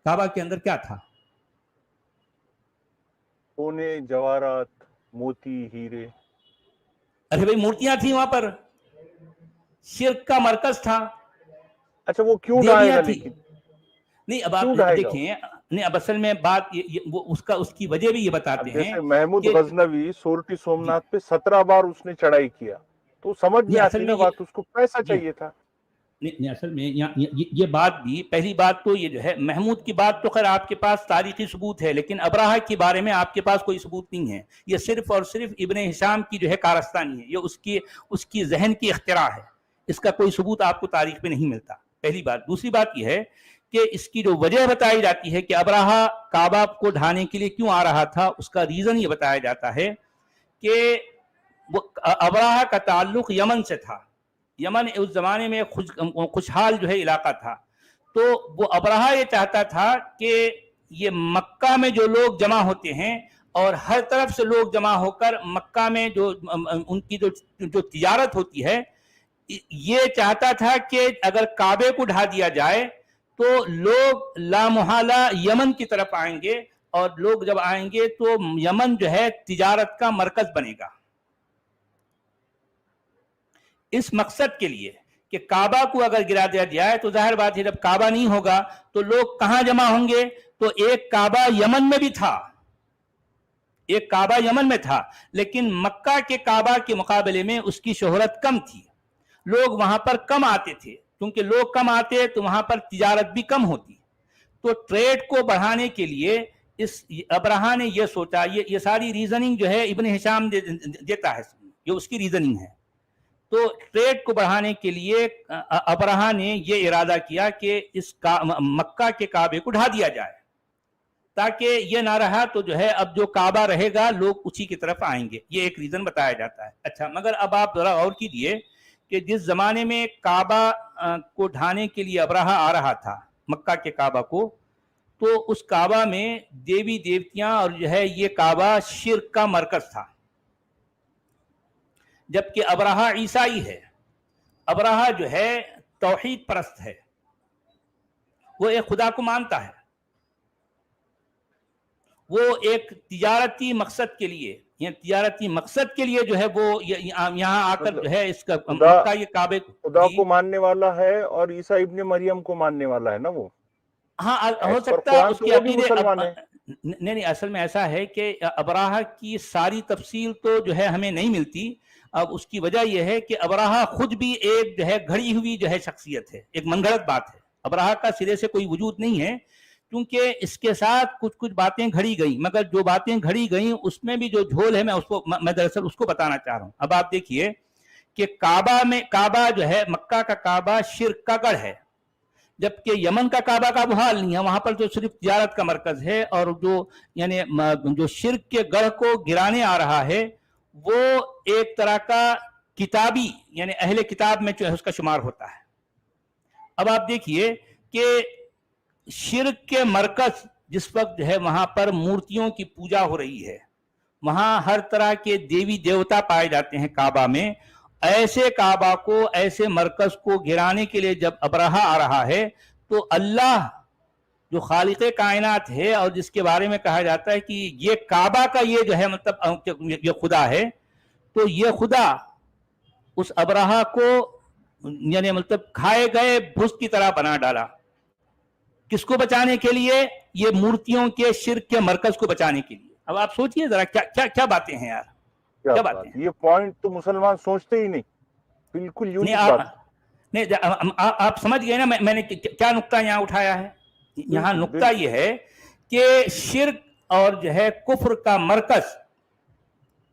کعبہ کے اندر کیا تھا؟ سونے، جواہرات، موتی، ہیرے. ارے بھائی مورتیاں تھیں وہاں پر، شرک کا مرکز تھا، اچھا وہ کیوں ڈھائے دیویاں گا تھی. لیکن نہیں اب آپ کیوں ڈھائے گا؟ دیکھیں، نہیں اب اصل میں بات اس کی وجہ بھی یہ بتاتے اب ہیں جیسے محمود کہ غزنوی سورٹی جی سومناتھ پہ 17 بار اس نے چڑھائی کیا، تو سمجھ میں نہیں اصل آتی میں نا یہ بات، اس کو پیسہ جی چاہیے تھا. نہیں اصل میں یہ بات بھی، پہلی بات تو یہ جو ہے محمود کی بات تو خیر آپ کے پاس تاریخی ثبوت ہے، لیکن ابراہہ کے بارے میں آپ کے پاس کوئی ثبوت نہیں ہے. یہ صرف اور صرف ابن ہشام کی جو ہے کارستانی ہے، یہ اس کی ذہن کی اختراع ہے. اس کا کوئی ثبوت آپ کو تاریخ میں نہیں ملتا، پہلی بات. دوسری بات یہ ہے کہ اس کی جو وجہ بتائی جاتی ہے کہ ابراہہ کعبہ کو ڈھانے کے لیے کیوں آ رہا تھا، اس کا ریزن یہ بتایا جاتا ہے کہ ابراہہ کا تعلق یمن سے تھا. یمن اس زمانے میں خوشحال جو ہے علاقہ تھا، تو وہ ابراہہ یہ چاہتا تھا کہ یہ مکہ میں جو لوگ جمع ہوتے ہیں اور ہر طرف سے لوگ جمع ہو کر مکہ میں جو ان کی جو تجارت ہوتی ہے، یہ چاہتا تھا کہ اگر کعبے کو ڈھا دیا جائے تو لوگ لامحالہ یمن کی طرف آئیں گے، اور لوگ جب آئیں گے تو یمن جو ہے تجارت کا مرکز بنے گا. اس مقصد کے لیے کہ کعبہ کو اگر گرا دیا جائے تو ظاہر بات ہے جب کعبہ نہیں ہوگا تو لوگ کہاں جمع ہوں گے. تو ایک کعبہ یمن میں بھی تھا، ایک کعبہ یمن میں تھا، لیکن مکہ کے کعبہ کے مقابلے میں اس کی شہرت کم تھی، لوگ وہاں پر کم آتے تھے. کیونکہ لوگ کم آتے تو وہاں پر تجارت بھی کم ہوتی. تو ٹریڈ کو بڑھانے کے لیے اس ابراہہ نے یہ سوچا، یہ ساری ریزننگ جو ہے ابن ہشام دیتا ہے، یہ اس کی ریزننگ ہے. تو ٹریڈ کو بڑھانے کے لیے ابراہہ نے یہ ارادہ کیا کہ اس مکہ کے کعبے کو ڈھا دیا جائے، تاکہ یہ نہ رہا تو جو ہے اب جو کعبہ رہے گا لوگ اسی کی طرف آئیں گے. یہ ایک ریزن بتایا جاتا ہے. اچھا مگر اب آپ ذرا غور کیجئے کہ جس زمانے میں کعبہ کو ڈھانے کے لیے ابراہہ آ رہا تھا مکہ کے کعبہ کو، تو اس کعبہ میں دیوی دیوتیاں اور جو ہے یہ کعبہ شرک کا مرکز تھا. جبکہ ابراہہ عیسائی ہے، ابراہہ جو ہے توحید پرست ہے، وہ ایک خدا کو مانتا ہے. وہ ایک تجارتی مقصد کے لیے جو ہے وہ یہاں آ کر جو ہے اس کا مکہ یہ کعبے خدا کو ماننے والا ہے، اور عیسیٰ ابن مریم کو ماننے والا ہے نا وہ. ہاں ہو سکتا ہے اس کے عقیدے. نہیں اصل میں ایسا ہے کہ ابراہہ کی ساری تفصیل تو جو ہے ہمیں نہیں ملتی. اب اس کی وجہ یہ ہے کہ ابراہہ خود بھی ایک جو ہے گھڑی ہوئی جو ہے شخصیت ہے، ایک من گھڑت بات ہے. ابراہہ کا سرے سے کوئی وجود نہیں ہے، کیونکہ اس کے ساتھ کچھ باتیں گھڑی گئیں، مگر جو باتیں گھڑی گئیں اس میں بھی جو جھول ہے میں دراصل اس کو بتانا چاہ رہا ہوں. اب آپ دیکھیے کہ کعبہ جو ہے مکہ کا کعبہ شرک کا گڑھ ہے، جبکہ یمن کا کعبہ کا وہ حال نہیں ہے. وہاں پر تو صرف تجارت کا مرکز ہے، اور جو شرک کے گڑھ کو گرانے آ رہا ہے وہ ایک طرح کا کتابی یعنی اہل کتاب میں جو ہے اس کا شمار ہوتا ہے. اب آپ دیکھیے کہ شرک کے مرکز جس وقت جو ہے وہاں پر مورتیوں کی پوجا ہو رہی ہے، وہاں ہر طرح کے دیوی دیوتا پائے جاتے ہیں کعبہ میں. ایسے کعبہ کو، ایسے مرکز کو گرانے کے لیے جب ابراہہ آ رہا ہے تو اللہ جو خالق کائنات ہے اور جس کے بارے میں کہا جاتا ہے کہ یہ کعبہ کا یہ جو ہے مطلب یہ خدا ہے، تو یہ خدا اس ابراہہ کو یعنی مطلب کھائے گئے بھس کی طرح بنا ڈالا. کس کو بچانے کے لیے؟ یہ مورتیوں کے شرک کے مرکز کو بچانے کے لیے. اب آپ سوچئے ذرا کیا باتیں ہیں یار، کیا باتیں ہیں. یہ پوائنٹ تو مسلمان سوچتے ہی نہیں، بالکل یونیک بات. نہیں آپ سمجھ گئے نا میں نے کیا نقطہ یہاں اٹھایا ہے. یہاں نقطہ یہ ہے کہ شرک اور جو ہے کفر کا مرکز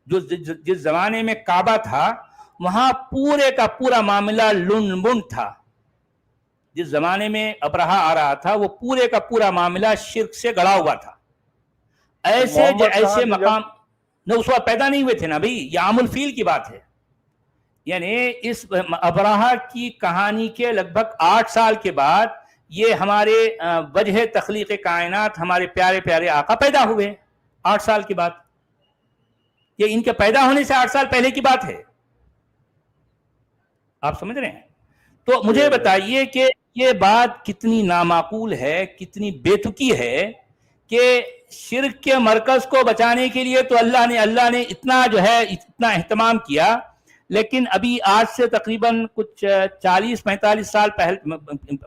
جو جس زمانے میں کعبہ تھا وہاں پورے کا پورا معاملہ لن بن تھا. جس زمانے میں ابراہہ آ رہا تھا وہ پورے کا پورا معاملہ شرک سے گڑا ہوا تھا. ایسے مقام اس وقت پیدا نہیں ہوئے تھے نا بھائی، یہ عام الفیل کی بات ہے. یعنی اس ابراہہ کی کہانی کے لگ بھگ 8 سال کے بعد یہ ہمارے وجہ تخلیق کائنات ہمارے پیارے پیارے آقا پیدا ہوئے. 8 سال کے بعد، یہ ان کے پیدا ہونے سے 8 سال پہلے کی بات ہے. آپ سمجھ رہے ہیں؟ تو مجھے بتائیے کہ یہ بات کتنی نامعقول ہے، کتنی بےتکی ہے کہ شرک کے مرکز کو بچانے کے لیے تو اللہ نے اتنا جو ہے اتنا اہتمام کیا، لیکن ابھی آج سے تقریباً کچھ 40-45 سال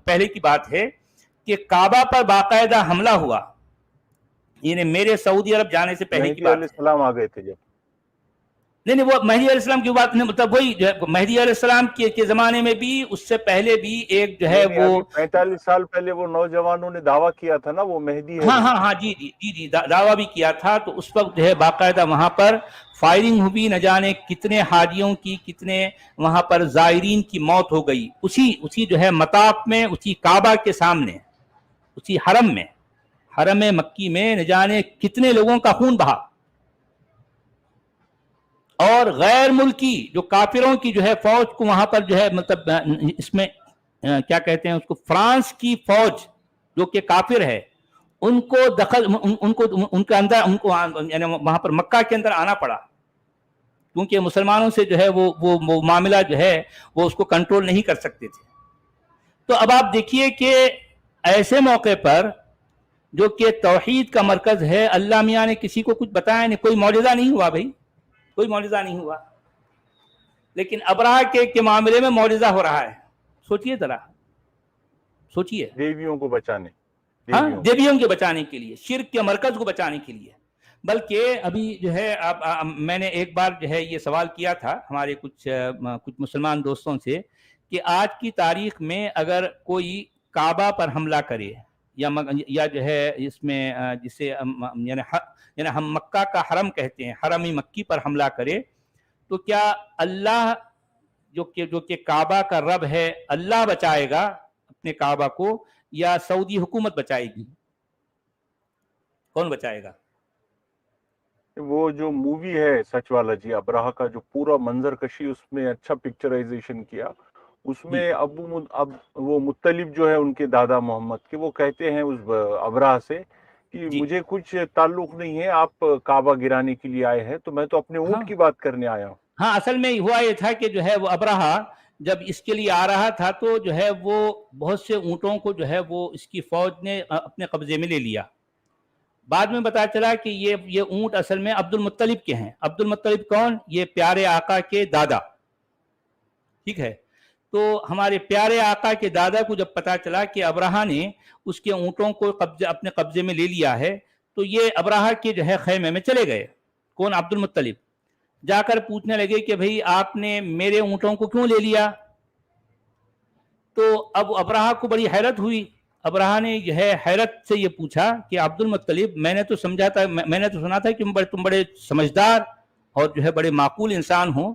پہلے کی بات ہے کہ کعبہ پر باقاعدہ حملہ ہوا، یعنی میرے سعودی عرب جانے سے پہلے کی مہدی بات علیہ ہے۔ السلام آ گئے تھے جب؟ نہیں وہ مہدی علیہ السلام کی بات نہیں، مطلب وہی مہدی علیہ السلام کے زمانے میں بھی، اس سے پہلے بھی ایک جو ہے نہیں وہ، ابھی 45 سال پہلے وہ نوجوانوں نے دعویٰ کیا تھا نا وہ مہدی ہے وہ۔ ہاں جی دعویٰ بھی کیا تھا، تو اس وقت جو ہے باقاعدہ وہاں پر فائرنگ ہوئی، نہ جانے کتنے حاجیوں کی، کتنے وہاں پر زائرین کی موت ہو گئی، اسی جو ہے مطاف میں، اسی کعبہ کے سامنے، اسی حرم مکی میں نہ جانے کتنے لوگوں کا خون بہا، اور غیر ملکی جو کافروں کی جو ہے فوج کو وہاں پر جو ہے مطلب اس میں کیا کہتے ہیں اس کو، فرانس کی فوج جو کہ کافر ہے، ان کو دخل، ان کے اندر، ان کو یعنی وہاں پر مکہ کے اندر آنا پڑا، کیونکہ مسلمانوں سے جو ہے وہ معاملہ جو ہے وہ اس کو کنٹرول نہیں کر سکتے تھے۔ تو اب آپ دیکھیے کہ ایسے موقع پر جو کہ توحید کا مرکز ہے، اللہ میاں نے کسی کو کچھ بتایا نہیں، کوئی معجزہ نہیں ہوا بھائی، کوئی معجزہ نہیں ہوا، لیکن ابراہ کے معاملے میں معجزہ ہو رہا ہے۔ سوچئے ذرا، سوچئے، دیویوں کو بچانے، ہاں دیویوں کے بچانے کے لیے، شرک کے مرکز کو بچانے کے لیے۔ بلکہ ابھی جو ہے میں نے ایک بار جو ہے یہ سوال کیا تھا ہمارے کچھ مسلمان دوستوں سے کہ آج کی تاریخ میں اگر کوئی کعبہ پر حملہ کرے یا جو ہے اس میں جسے یعنی ہم مکہ کا حرم کہتے ہیں، حرم مکی پر حملہ کرے، تو کیا اللہ جو کہ کعبہ کا رب ہے، اللہ بچائے گا اپنے کعبہ کو، یا سعودی حکومت بچائے گی؟ کون بچائے گا؟ وہ جو مووی ہے سچ والا جی، ابراہ کا جو پورا منظر کشی اس میں اچھا پکچرائزیشن کیا، اس میں اب وہ مطلب جو ہے ان کے دادا محمد کے، وہ کہتے ہیں اس ابراہ سے کہ مجھے کچھ تعلق نہیں ہے، آپ کعبہ گرانے کے لیے آئے ہیں، تو میں تو اپنے اونٹ کی بات کرنے آیا ہوں۔ ہاں اصل میں ہوا یہ تھا کہ جو ہے وہ ابراہ جب اس کے لیے آ رہا تھا تو جو ہے وہ بہت سے اونٹوں کو جو ہے وہ اس کی فوج نے اپنے قبضے میں لے لیا۔ بعد میں پتا چلا کہ یہ اونٹ اصل میں عبد المطلب کے ہیں۔ عبد المطلب کون؟ یہ پیارے آقا کے دادا، ٹھیک ہے؟ تو ہمارے پیارے آقا کے دادا کو جب پتا چلا کہ ابراہ نے اس کے اونٹوں کو اپنے قبضے میں لے لیا ہے، تو یہ ابراہ کے جو ہے خیمے میں چلے گئے۔ کون؟ عبد المطلب۔ جا کر پوچھنے لگے کہ بھئی آپ نے میرے اونٹوں کو کیوں لے لیا؟ تو اب ابراہ کو بڑی حیرت ہوئی۔ ابراہ نے جو ہے حیرت سے یہ پوچھا کہ عبد المطلب، میں نے تو سمجھا تھا، میں نے تو سنا تھا کہ تم بڑے سمجھدار اور جو ہے بڑے معقول انسان ہو،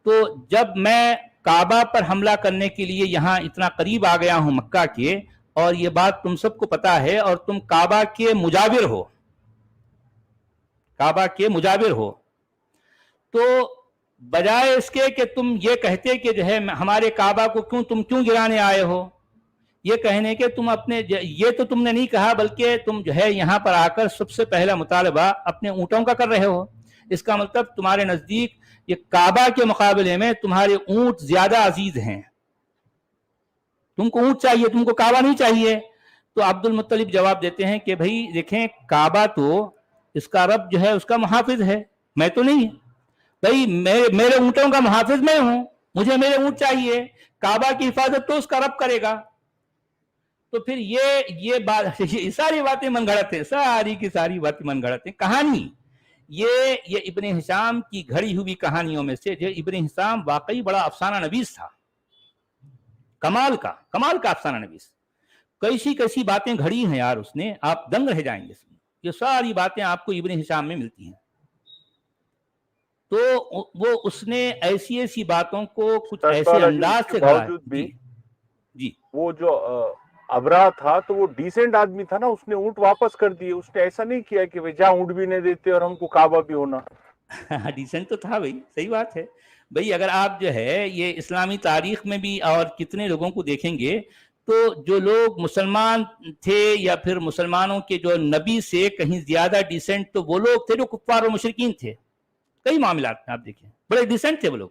تو جب میں کعبہ پر حملہ کرنے کے لیے یہاں اتنا قریب آ گیا ہوں مکہ کے، اور یہ بات تم سب کو پتا ہے، اور تم کعبہ کے مجاور ہو، کعبہ کے مجاور ہو، تو بجائے اس کے کہ تم یہ کہتے کہ جو ہے ہمارے کعبہ کو تم کیوں گرانے آئے ہو، یہ کہنے کہ تم اپنے، یہ تو تم نے نہیں کہا، بلکہ تم جو ہے یہاں پر آ کر سب سے پہلا مطالبہ اپنے اونٹوں کا کر رہے ہو۔ اس کا مطلب تمہارے نزدیک یہ کعبہ کے مقابلے میں تمہارے اونٹ زیادہ عزیز ہیں، تم کو اونٹ چاہیے، تم کو کعبہ نہیں چاہیے۔ تو عبد المطلب جواب دیتے ہیں کہ بھئی دیکھیں، کعبہ تو اس کا رب جو ہے اس کا محافظ ہے، میں تو نہیں۔ بھئی میرے اونٹوں کا محافظ میں ہوں، مجھے میرے اونٹ چاہیے، کعبہ کی حفاظت تو اس کا رب کرے گا۔ تو پھر یہ بات، ساری باتیں من گھڑت ہیں، ساری کی ساری باتیں من گھڑت ہیں۔ کہانی یہ ابن ہشام کی گھڑی ہوئی کہانیوں میں سے، جو ابن ہشام واقعی بڑا افسانہ نویس تھا، کمال کا افسانہ نویس، کیسی باتیں گھڑی ہیں یار اس نے، آپ دنگ رہ جائیں گے۔ یہ ساری باتیں آپ کو ابن ہشام میں ملتی ہیں۔ تو وہ اس نے ایسی باتوں کو کچھ ایسے انداز سے گھڑا ہے۔ جی وہ جو ابراہ تھا تو وہ ڈیسنٹ آدمی تھا نا، اس نے اونٹ واپس کر دیے، اس نے ایسا نہیں کیا کہ جہاں اونٹ بھی نہیں دیتے اور ہم کو کعبہ بھی ہونا۔ ڈیسنٹ تو تھا بھائی، صحیح بات ہے بھائی۔ اگر آپ جو ہے یہ اسلامی تاریخ میں بھی اور کتنے لوگوں کو دیکھیں گے، تو جو لوگ مسلمان تھے یا پھر مسلمانوں کے جو نبی سے کہیں زیادہ ڈیسنٹ تو وہ لوگ تھے جو کفار و مشرکین تھے۔ کئی معاملات میں آپ دیکھیں بڑے ڈیسنٹ تھے وہ لوگ۔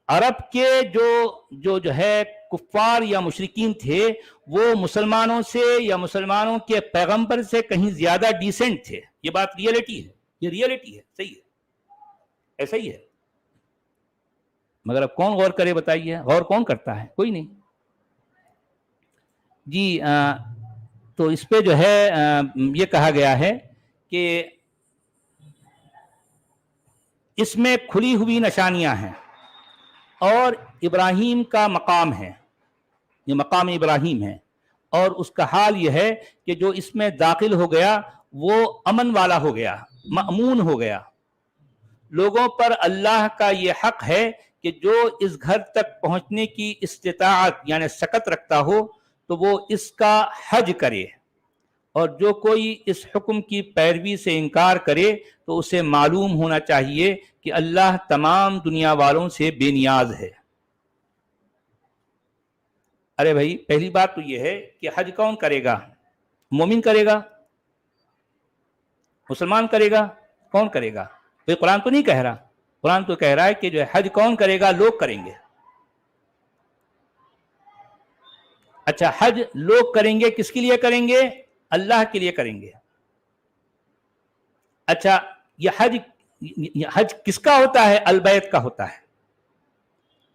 عرب کے جو ہے کفار یا مشرکین تھے وہ مسلمانوں سے یا مسلمانوں کے پیغمبر سے کہیں زیادہ ڈیسنٹ تھے. یہ بات ریئلٹی ہے, یہ ریئلٹی ہے, صحیح ہے, ایسا ہی ہے. مگر اب کون غور کرے بتائیے؟ غور کون کرتا ہے؟ کوئی نہیں. جی تو اس پہ جو ہے یہ کہا گیا ہے کہ اس میں کھلی ہوئی نشانیاں ہیں اور ابراہیم کا مقام ہے, یہ مقام ابراہیم ہے, اور اس کا حال یہ ہے کہ جو اس میں داخل ہو گیا وہ امن والا ہو گیا, مأمون ہو گیا. لوگوں پر اللہ کا یہ حق ہے کہ جو اس گھر تک پہنچنے کی استطاعت یعنی سکت رکھتا ہو تو وہ اس کا حج کرے, اور جو کوئی اس حکم کی پیروی سے انکار کرے تو اسے معلوم ہونا چاہیے کہ اللہ تمام دنیا والوں سے بے نیاز ہے. ارے بھائی, پہلی بات تو یہ ہے کہ حج کون کرے گا؟ مومن کرے گا, مسلمان کرے گا, کون کرے گا؟ یہ قرآن تو نہیں کہہ رہا. قرآن تو کہہ رہا ہے کہ جو حج کون کرے گا؟ لوگ کریں گے. اچھا, حج لوگ کریں گے, کس کے لیے کریں گے؟ اللہ کے لیے کریں گے. اچھا, یہ حج کس کا ہوتا ہے؟ البیت کا ہوتا ہے.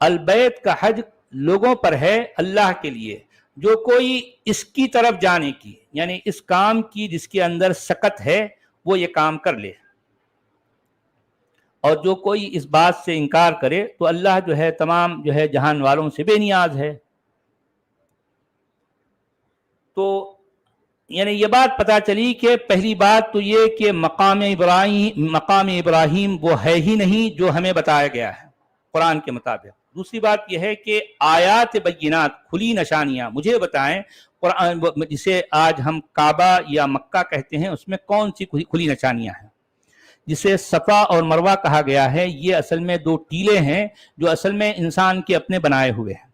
البیت کا حج لوگوں پر ہے اللہ کے لیے. جو کوئی اس کی طرف جانے کی یعنی اس کام کی جس کے اندر سکت ہے وہ یہ کام کر لے, اور جو کوئی اس بات سے انکار کرے تو اللہ جو ہے تمام جو ہے جہان والوں سے بے نیاز ہے. تو یعنی یہ بات پتہ چلی کہ پہلی بات تو یہ کہ مقام ابراہیم وہ ہے ہی نہیں جو ہمیں بتایا گیا ہے قرآن کے مطابق. دوسری بات یہ ہے کہ آیات بینات, کھلی نشانیاں, مجھے بتائیں قرآن جسے آج ہم کعبہ یا مکہ کہتے ہیں اس میں کون سی کھلی نشانیاں ہیں؟ جسے صفا اور مروہ کہا گیا ہے, یہ اصل میں دو ٹیلے ہیں جو اصل میں انسان کے اپنے بنائے ہوئے ہیں.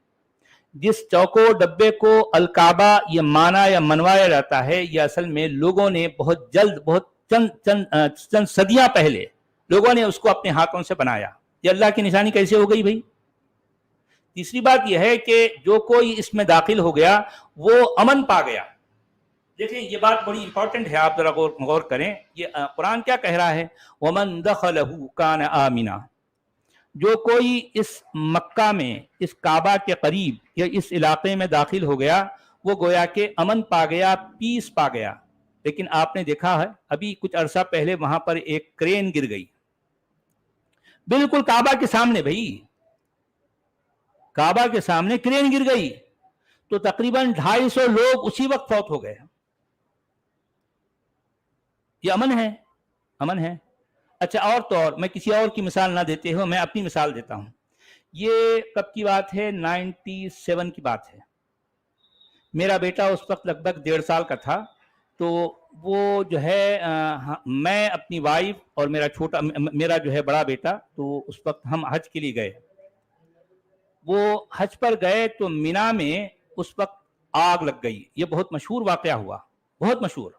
جس چوکو ڈبے کو الکعبہ یہ مانا یا منوایا جاتا ہے, یہ اصل میں لوگوں نے بہت جلد, بہت چند صدیاں پہلے لوگوں نے اس کو اپنے ہاتھوں سے بنایا. یہ اللہ کی نشانی کیسے ہو گئی بھائی؟ تیسری بات یہ ہے کہ جو کوئی اس میں داخل ہو گیا وہ امن پا گیا. دیکھیں یہ بات بڑی امپورٹنٹ ہے, آپ ذرا غور کریں. یہ قرآن کیا کہہ رہا ہے؟ وَمَن دَخَلَهُ كَانَ آمِنًا. جو کوئی اس مکہ میں, اس کعبہ کے قریب یا اس علاقے میں داخل ہو گیا وہ گویا کہ امن پا گیا, پیس پا گیا. لیکن آپ نے دیکھا ہے ابھی کچھ عرصہ پہلے وہاں پر ایک کرین گر گئی بالکل کعبہ کے سامنے. بھائی کعبہ کے سامنے کرین گر گئی تو تقریباً 250 لوگ اسی وقت فوت ہو گئے. یہ امن ہے, امن ہے. اچھا, اور تو اور میں کسی اور کی مثال نہ دیتے ہوں, میں اپنی مثال دیتا ہوں. یہ کب کی بات ہے؟ 97 کی بات ہے. میرا بیٹا اس وقت لگ بھگ 1.5 سال کا تھا. تو وہ جو ہے میں اپنی وائف اور میرا جو ہے بڑا بیٹا, تو اس وقت ہم حج کے لیے گئے. وہ حج پر گئے تو مینا میں اس وقت آگ لگ گئی. یہ بہت مشہور واقعہ ہوا, بہت مشہور.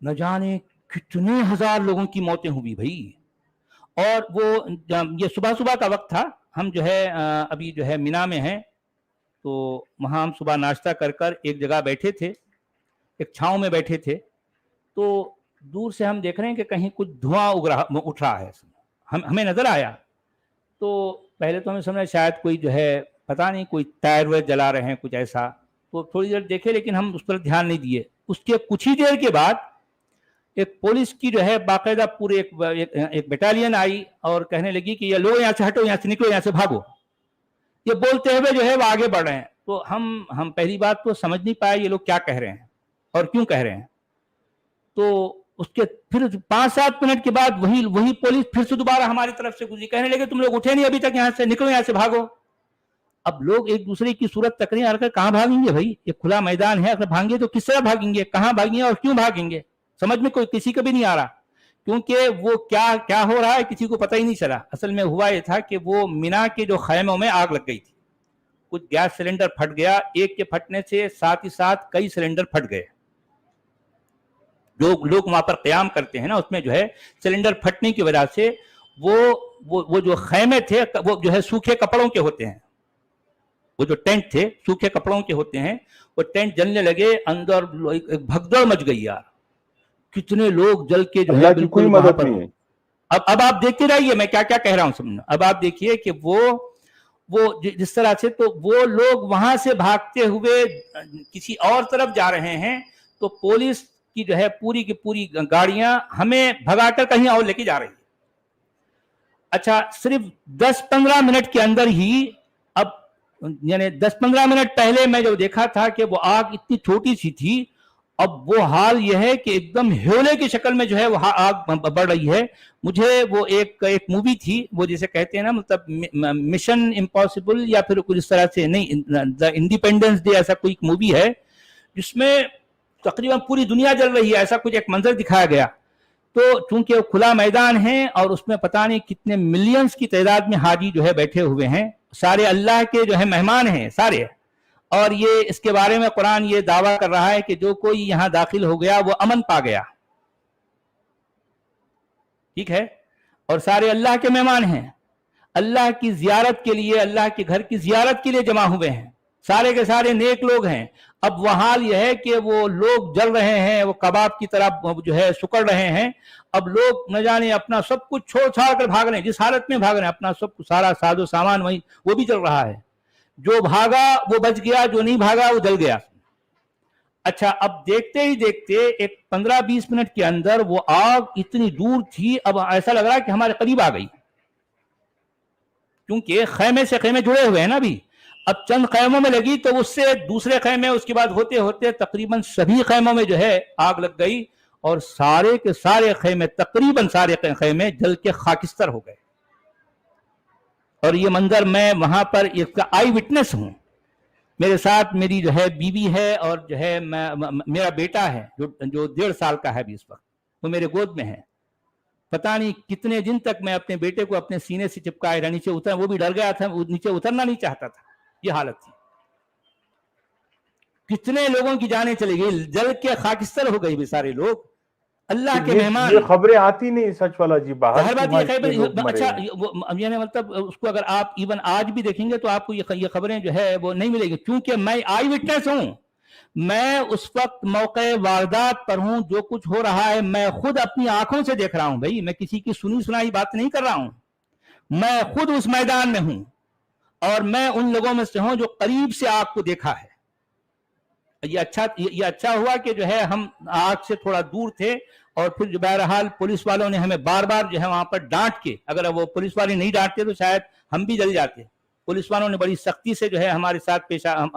نہ جانے کتنے ہزار لوگوں کی موتیں ہوئی بھائی. اور وہ یہ صبح کا وقت تھا. ہم جو ہے ابھی جو ہے مینا میں ہیں, تو وہاں ہم صبح ناشتہ کر ایک جگہ بیٹھے تھے, ایک چھاؤں میں بیٹھے تھے. تو دور سے ہم دیکھ رہے ہیں کہ کہیں کچھ دھواں اٹھ رہا ہے. ہمیں نظر آیا تو پہلے تو ہمیں سمجھا شاید کوئی جو ہے پتہ نہیں کوئی ٹائر وائر جلا رہے ہیں کچھ ایسا. تو تھوڑی دیر دیکھے لیکن ہم اس پر دھیان نہیں دیے. اس کے کچھ ہی دیر کے بعد ایک پولیس کی جو ہے باقاعدہ پورے ایک بیٹالین آئی اور کہنے لگی کہ یہ لوگ یہاں سے ہٹو, یہاں سے نکلو, یہاں سے بھاگو. یہ بولتے ہوئے جو ہے وہ آگے بڑھ رہے ہیں. تو ہم پہلی بات تو سمجھ نہیں پائے یہ لوگ کیا کہہ رہے ہیں اور کیوں کہہ رہے ہیں. تو اس کے پھر 5-7 منٹ کے بعد وہی پولیس پھر سے دوبارہ ہماری طرف سے گزری, کہنے لگے تم لوگ اٹھے نہیں ابھی تک, یہاں سے نکلو, یہاں سے بھاگو. اب لوگ ایک دوسرے کی صورت تک نہیں آ کر کہاں بھاگیں گے بھائی؟ یہ کھلا میدان ہے, اگر بھاگیں تو کس طرح بھاگیں گے, کہاں بھاگیں گے اور کیوں بھاگیں گے؟ سمجھ میں کوئی کسی کا بھی نہیں آ رہا, کیونکہ وہ کیا ہو رہا ہے کسی کو پتہ ہی نہیں چلا. اصل میں ہوا یہ تھا کہ وہ مینا کے جو خیموں میں آگ لگ گئی تھی. کچھ گیس سلنڈر پھٹ گیا, ایک کے پھٹنے سے ساتھ ہی ساتھ کئی سلنڈر پھٹ گئے. جو لوگ وہاں پر قیام کرتے ہیں نا, اس میں جو ہے سلنڈر پھٹنے کی وجہ سے وہ وہ جو خیمے تھے وہ جو ہے سوکھے کپڑوں کے ہوتے ہیں, وہ جو ٹینٹ تھے سوکھے کپڑوں کے ہوتے ہیں, وہ ٹینٹ جلنے لگے, اندر ایک بھگدڑ مچ گئی یار, کتنے لوگ جل کے جو ہے اللہ کی کوئی بالکل وہاں مدد پر. نہیں ہے. اب آپ دیکھتے رہیے میں کیا کیا کہہ رہا ہوں سمجھنا. اب آپ دیکھیے کہ وہ جس طرح سے تو وہ لوگ وہاں سے بھاگتے ہوئے کسی اور طرف جا رہے ہیں, تو پولیس کی جو ہے پوری کی پوری گاڑیاں ہمیں بھگا کر کہیں اور لے کے جا رہی ہیں. اچھا صرف 10-15 منٹ کے اندر ہی, اب یعنی 10-15 منٹ پہلے میں جو دیکھا تھا کہ وہ آگ اتنی چھوٹی سی تھی, اب وہ حال یہ ہے کہ ایک دم ہیولے کی شکل میں جو ہے وہ آگ بڑھ رہی ہے. مجھے وہ ایک مووی تھی, وہ جسے کہتے ہیں نا مطلب مشن امپاسبل یا پھر کچھ اس طرح سے, نہیں دا انڈیپینڈنس ڈے ایسا کوئی مووی ہے جس میں تقریباً پوری دنیا جل رہی ہے, ایسا کچھ ایک منظر دکھایا گیا. تو چونکہ کھلا میدان ہے اور اس میں پتہ نہیں کتنے ملینز کی تعداد میں حاجی جو ہے بیٹھے ہوئے ہیں, سارے اللہ کے جو ہے مہمان ہیں سارے, اور یہ اس کے بارے میں قرآن یہ دعویٰ کر رہا ہے کہ جو کوئی یہاں داخل ہو گیا وہ امن پا گیا, ٹھیک ہے, اور سارے اللہ کے مہمان ہیں, اللہ کی زیارت کے لیے, اللہ کے گھر کی زیارت کے لیے جمع ہوئے ہیں, سارے کے سارے نیک لوگ ہیں. اب وہ حال یہ ہے کہ وہ لوگ جل رہے ہیں, وہ کباب کی طرح جو ہے سکڑ رہے ہیں. اب لوگ نہ جانے اپنا سب کچھ چھوڑ چھاڑ کر بھاگ رہے ہیں, جس حالت میں بھاگ رہے ہیں, اپنا سب سارا ساز و سامان وہیں وہ بھی جل رہا ہے. جو بھاگا وہ بچ گیا, جو نہیں بھاگا وہ جل گیا. اچھا اب دیکھتے ہی دیکھتے ایک 15-20 منٹ کے اندر وہ آگ اتنی دور تھی, اب ایسا لگ رہا ہے کہ ہمارے قریب آ گئی, کیونکہ خیمے سے خیمے جڑے ہوئے ہیں نا ابھی. اب چند خیموں میں لگی تو اس سے دوسرے خیمے, اس کے بعد ہوتے ہوتے تقریباً سبھی خیموں میں جو ہے آگ لگ گئی, اور سارے کے سارے خیمے, تقریباً سارے خیمے جل کے خاکستر ہو گئے. اور یہ منظر میں وہاں پر اس کا آئی وٹنس ہوں. میرے ساتھ میری جو ہے بیوی ہے, اور جو ہے میرا بیٹا ہے جو 1.5 سال کا ہے ابھی اس وقت, وہ میرے گود میں ہے. پتہ نہیں کتنے دن تک میں اپنے بیٹے کو اپنے سینے سے چپکائے رہا, نیچے اتر, وہ بھی ڈر گیا تھا, وہ نیچے اترنا نہیں چاہتا تھا. یہ حالت تھی. کتنے لوگوں کی جانیں چلی گئی, جل کے خاکستر ہو گئی بھی سارے لوگ, اللہ کے مہمان. یہ خبریں آتی نہیں سچ والا جی, باہر بات یہ خبر. اچھا یعنی مطلب اس کو اگر آپ ایون آج بھی دیکھیں گے تو آپ کو یہ خبریں جو ہے وہ نہیں ملے گی, کیونکہ میں آئی وٹنس ہوں. میں اس وقت موقع واردات پر ہوں, جو کچھ ہو رہا ہے میں خود اپنی آنکھوں سے دیکھ رہا ہوں. بھائی میں کسی کی سنی سنائی بات نہیں کر رہا ہوں, میں خود اس میدان میں ہوں, اور میں ان لوگوں میں سے ہوں جو قریب سے آگ کو دیکھا ہے. یہ اچھا ہوا کہ جو ہے ہم آگ سے تھوڑا دور تھے, اور پھر جو بہرحال پولیس والوں نے ہمیں بار بار جو ہے وہاں پر ڈانٹ کے, اگر وہ پولیس والے نہیں ڈانٹتے تو شاید ہم بھی جل جاتے. پولیس والوں نے بڑی سختی سے جو ہے ہمارے ساتھ پیش آئے,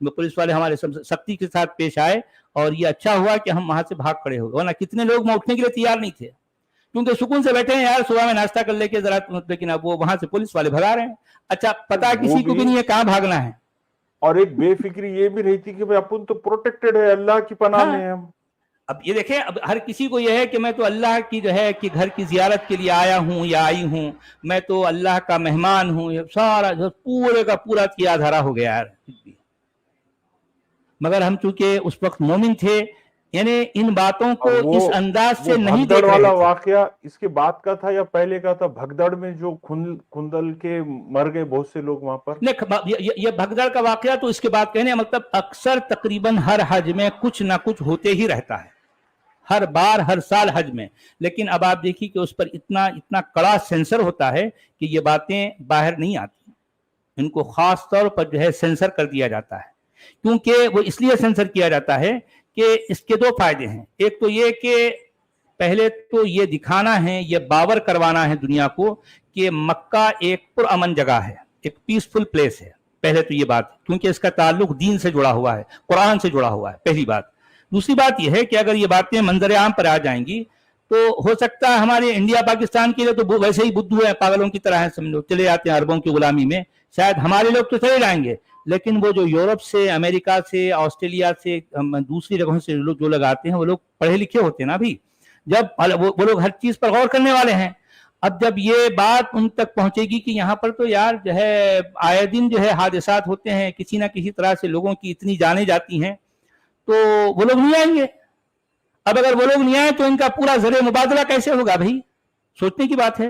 پولیس والے ہمارے سختی کے ساتھ پیش آئے, اور یہ اچھا ہوا کہ ہم وہاں سے بھاگ کھڑے ہو گئے, ورنہ کتنے لوگ وہاں اٹھنے کے لیے تیار نہیں تھے, کیونکہ سکون سے بیٹھے ہیں یار, صبح میں ناشتہ کر لے کے ذرا, لیکن اب وہ وہاں سے پولیس والے بھگا رہے ہیں. اچھا پتا کسی کو بھی نہیں ہے کہاں بھاگنا ہے. اور ایک بے فکری یہ بھی رہتی کہ اپن تو پروٹیکٹڈ ہے, اللہ کی پناہ میں ہیں ہم. اب یہ دیکھیں, اب ہر کسی کو یہ ہے کہ میں تو اللہ کی جو ہے کہ گھر کی زیارت کے لیے آیا ہوں یا آئی ہوں, میں تو اللہ کا مہمان ہوں, سارا پورے کا پورا کیا دھرا ہو گیا یار. مگر ہم چونکہ اس وقت مومن تھے, یعنی ان باتوں کو اس انداز سے نہیں دیکھ رہے والا تھے. واقعہ اس کے بعد کا تھا یا پہلے کا تھا؟ بھگدڑ میں جو کھندل کے مر گئے بہت سے لوگ وہاں پر. یہ بھگدڑ کا واقعہ تو اس کے بعد کہنے مطلب اکثر تقریباً ہر حج میں کچھ نہ کچھ ہوتے ہی رہتا ہے, ہر بار ہر سال حج میں. لیکن اب آپ دیکھیے کہ اس پر اتنا کڑا سینسر ہوتا ہے کہ یہ باتیں باہر نہیں آتی, ان کو خاص طور پر جو ہے سینسر کر دیا جاتا ہے. کیونکہ وہ اس لیے سینسر کیا جاتا ہے کہ اس کے 2 فائدے ہیں. ایک تو یہ کہ پہلے تو یہ دکھانا ہے, یہ باور کروانا ہے دنیا کو کہ مکہ ایک پرامن جگہ ہے, ایک پیسفل پلیس ہے. پہلے تو یہ بات, کیونکہ اس کا تعلق دین سے جڑا ہوا ہے, قرآن سے جڑا ہوا ہے, پہلی بات. دوسری بات یہ ہے کہ اگر یہ باتیں منظر عام پر آ جائیں گی تو ہو سکتا ہے ہمارے انڈیا پاکستان کے لیے تو ویسے ہی بدھو ہیں, پاگلوں کی طرح ہیں, سمجھو چلے جاتے ہیں عربوں کی غلامی میں, شاید ہمارے لوگ تو چلے جائیں گے, لیکن وہ جو یورپ سے, امریکہ سے, آسٹریلیا سے, دوسری جگہوں سے جو لوگ آتے ہیں وہ لوگ پڑھے لکھے ہوتے ہیں نا ابھی, جب وہ لوگ ہر چیز پر غور کرنے والے ہیں. اب جب یہ بات ان تک پہنچے گی کہ یہاں پر تو یار جو ہے آئے دن جو ہے حادثات ہوتے ہیں, کسی نہ کسی طرح سے لوگوں کی اتنی جانیں جاتی ہیں, تو وہ لوگ نہیں آئیں گے. اب اگر وہ لوگ نہیں آئے تو ان کا پورا زر مبادلہ کیسے ہوگا بھائی؟ سوچنے کی بات ہے.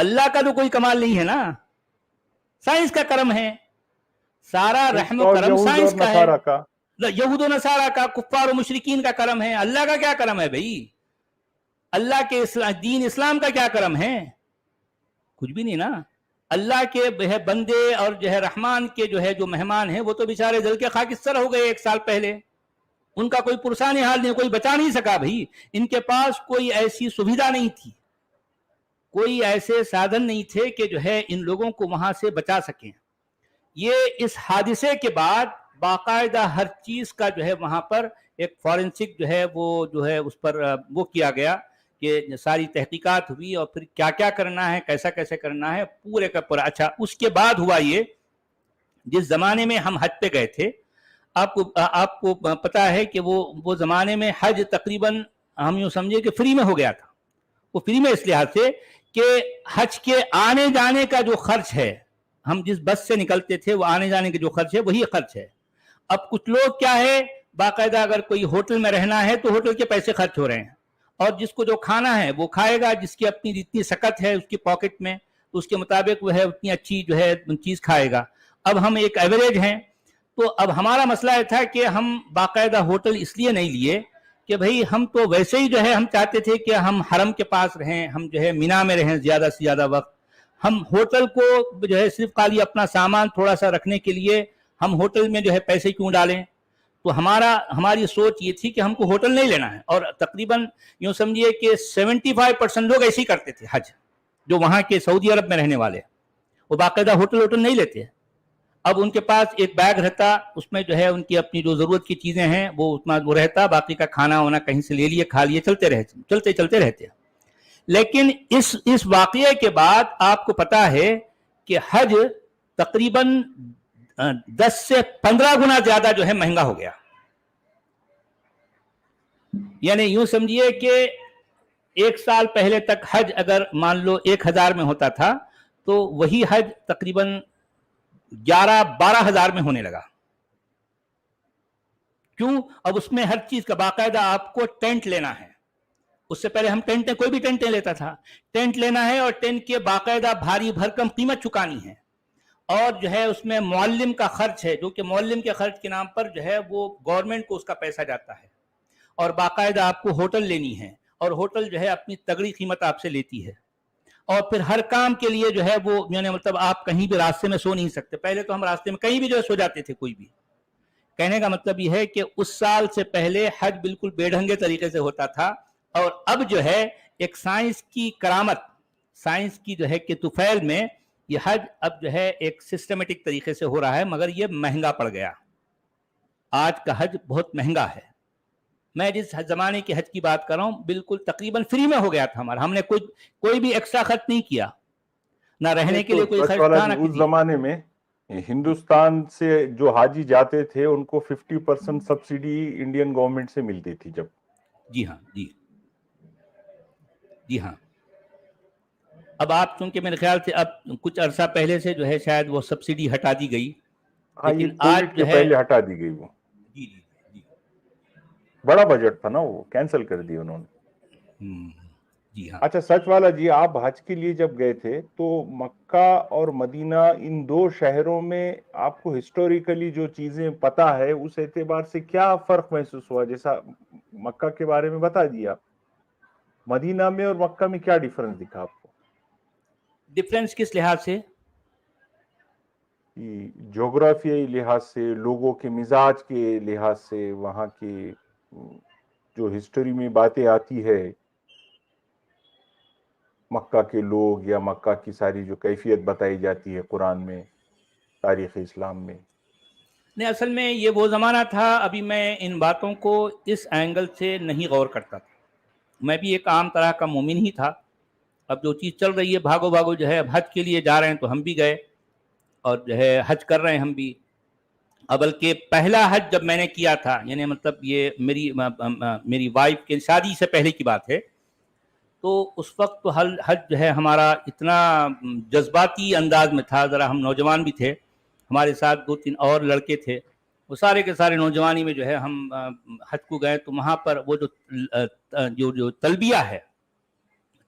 اللہ کا تو کوئی کمال نہیں ہے نا, سائنس کا کرم ہے, سارا رحم و کرم سائنس کا ہے, یہود و نصارہ کا, کفار و مشرکین کا کرم ہے. اللہ کا کیا کرم ہے بھائی؟ اللہ کے دین اسلام کا کیا کرم ہے؟ کچھ بھی نہیں نا. اللہ کے بندے اور جو ہے رحمان کے جو مہمان ہیں وہ تو بیچارے جل کے خاکستر ہو گئے 1 سال پہلے. ان کا کوئی پرسان حال نہیں, کوئی بچا نہیں سکا بھائی. ان کے پاس کوئی ایسی سویدھا نہیں تھی, کوئی ایسے سادھن نہیں تھے کہ جو ہے ان لوگوں کو وہاں سے بچا سکیں. یہ اس حادثے کے بعد باقاعدہ ہر چیز کا جو ہے وہاں پر ایک فورنسک جو ہے اس پر وہ کیا گیا کہ ساری تحقیقات ہوئی اور پھر کیا کیا کرنا ہے, کیسا کیسے کرنا ہے, پورے کا پورا. اچھا, اس کے بعد ہوا یہ, جس زمانے میں ہم حج پہ گئے تھے, آپ کو پتا ہے کہ وہ زمانے میں حج تقریباً ہم یوں سمجھے کہ فری میں ہو گیا تھا. وہ فری میں اس لحاظ سے کہ حج کے آنے جانے کا جو خرچ ہے, ہم جس بس سے نکلتے تھے وہ آنے جانے کا جو خرچ ہے وہی خرچ ہے. اب کچھ لوگ کیا ہے, باقاعدہ اگر کوئی ہوٹل میں رہنا ہے تو ہوٹل کے پیسے خرچ ہو رہے ہیں, اور جس کو جو کھانا ہے وہ کھائے گا, جس کی اپنی جتنی سکت ہے اس کی پاکٹ میں تو اس کے مطابق وہ ہے اتنی اچھی جو ہے چیز کھائے گا. اب ہم ایک ایوریج ہیں, تو اب ہمارا مسئلہ یہ تھا کہ ہم باقاعدہ ہوٹل اس لیے نہیں لیے کہ بھئی ہم تو ویسے ہی جو ہے ہم چاہتے تھے کہ ہم حرم کے پاس رہیں, ہم جو ہے مینا میں رہیں زیادہ سے زیادہ وقت. ہم ہوٹل کو جو ہے صرف خالی اپنا سامان تھوڑا سا رکھنے کے لیے ہم ہوٹل میں جو ہے پیسے کیوں ڈالیں. تو ہماری سوچ یہ تھی کہ ہم کو ہوٹل نہیں لینا ہے. اور تقریباً یوں سمجھیے کہ 75% لوگ ایسے ہی کرتے تھے حج, جو وہاں کے سعودی عرب میں رہنے والے, وہ باقاعدہ ہوٹل نہیں لیتے. اب ان کے پاس ایک بیگ رہتا, اس میں جو ہے ان کی اپنی جو ضرورت کی چیزیں ہیں وہ رہتا, باقی کا کھانا ہونا کہیں سے لے لیے, کھا لیے, چلتے رہتے. لیکن اس واقعے کے بعد آپ کو پتا ہے کہ حج تقریباً 10 سے 15 گنا زیادہ جو ہے مہنگا ہو گیا. یعنی یوں سمجھیے کہ 1 سال پہلے تک حج اگر مان لو 1000 میں ہوتا تھا تو وہی حج تقریباً 11-12 ہزار میں ہونے لگا. کیوں؟ اب اس میں ہر چیز کا باقاعدہ آپ کو ٹینٹ لینا ہے. اس سے پہلے ہم کوئی بھی ٹینٹ نہیں لیتا تھا. ٹینٹ لینا ہے اور ٹینٹ کے باقاعدہ بھاری بھرکم قیمت چکانی ہے. اور جو ہے اس میں معلم کا خرچ ہے, جو کہ معلم کے خرچ کے نام پر جو ہے وہ گورنمنٹ کو اس کا پیسہ جاتا ہے. اور باقاعدہ آپ کو ہوٹل لینی ہے, اور ہوٹل جو ہے اپنی تگڑی قیمت آپ سے لیتی ہے. اور پھر ہر کام کے لیے جو ہے وہ یعنی مطلب آپ کہیں بھی راستے میں سو نہیں سکتے. پہلے تو ہم راستے میں کہیں بھی جو ہے سو جاتے تھے کوئی بھی. کہنے کا مطلب یہ ہے کہ اس سال سے پہلے حج بالکل بے ڈھنگے طریقے سے ہوتا تھا, اور اب جو ہے ایک سائنس کی کرامت, سائنس کی جو ہے کہ طفیل میں یہ حج اب جو ہے ایک سسٹمیٹک طریقے سے ہو رہا ہے, مگر یہ مہنگا پڑ گیا. آج کا حج بہت مہنگا ہے. میں جس زمانے کے حج کی بات کر رہا ہوں بالکل تقریباً فری میں ہو گیا تھا ہمارا. ہم نے کوئی بھی ایکسٹرا خرچ نہیں کیا, نہ رہنے کے لیے کوئی خرچ تھا نہ اس زمانے میں ہندوستان سے جو حاجی جاتے تھے ان کو 50% سبسڈی انڈین گورنمنٹ سے ملتی تھی جب. جی ہاں, جی ہاں. اب آپ چونکہ میرے خیال سے اب کچھ عرصہ پہلے سے جو ہے شاید وہ سبسڈی ہٹا دی گئی. لیکن آج جو ہے پہلے ہٹا دی گئی وہ. جی, بڑا بجٹ تھا نا, وہ کینسل کر دی انہوں نے. جی ہاں. اچھا سچ والا جی, آپ حج کے لیے جب گئے تھے تو مکہ اور مدینہ ان 2 شہروں میں آپ کو ہسٹوریکلی جو چیزیں پتا ہے اس اعتبار سے کیا فرق محسوس ہوا؟ جیسا مکہ کے بارے میں بتا دیا, مدینہ میں اور مکہ میں کیا ڈیفرنس دکھا آپ کو؟ ڈیفرنس کس لحاظ سے؟ جغرافیائی لحاظ سے, لوگوں کے مزاج کے لحاظ سے, وہاں کی جو ہسٹوری میں باتیں آتی ہے, مکہ کے لوگ یا مکہ کی ساری جو کیفیت بتائی جاتی ہے قرآن میں, تاریخ اسلام میں. نہیں, اصل میں یہ وہ زمانہ تھا, ابھی میں ان باتوں کو اس اینگل سے نہیں غور کرتا تھا. میں بھی ایک عام طرح کا مومن ہی تھا. اب جو چیز چل رہی ہے بھاگو جو ہے, اب حج کے لیے جا رہے ہیں تو ہم بھی گئے اور جو ہے حج کر رہے ہیں ہم بھی. بلکہ پہلا حج جب میں نے کیا تھا, یعنی مطلب یہ میری وائف کے شادی سے پہلے کی بات ہے, تو اس وقت تو حج جو ہے ہمارا اتنا جذباتی انداز میں تھا. ذرا ہم نوجوان بھی تھے, ہمارے ساتھ 2-3 اور لڑکے تھے, وہ سارے کے سارے نوجوانی میں جو ہے ہم حج کو گئے. تو وہاں پر وہ جو تلبیہ ہے,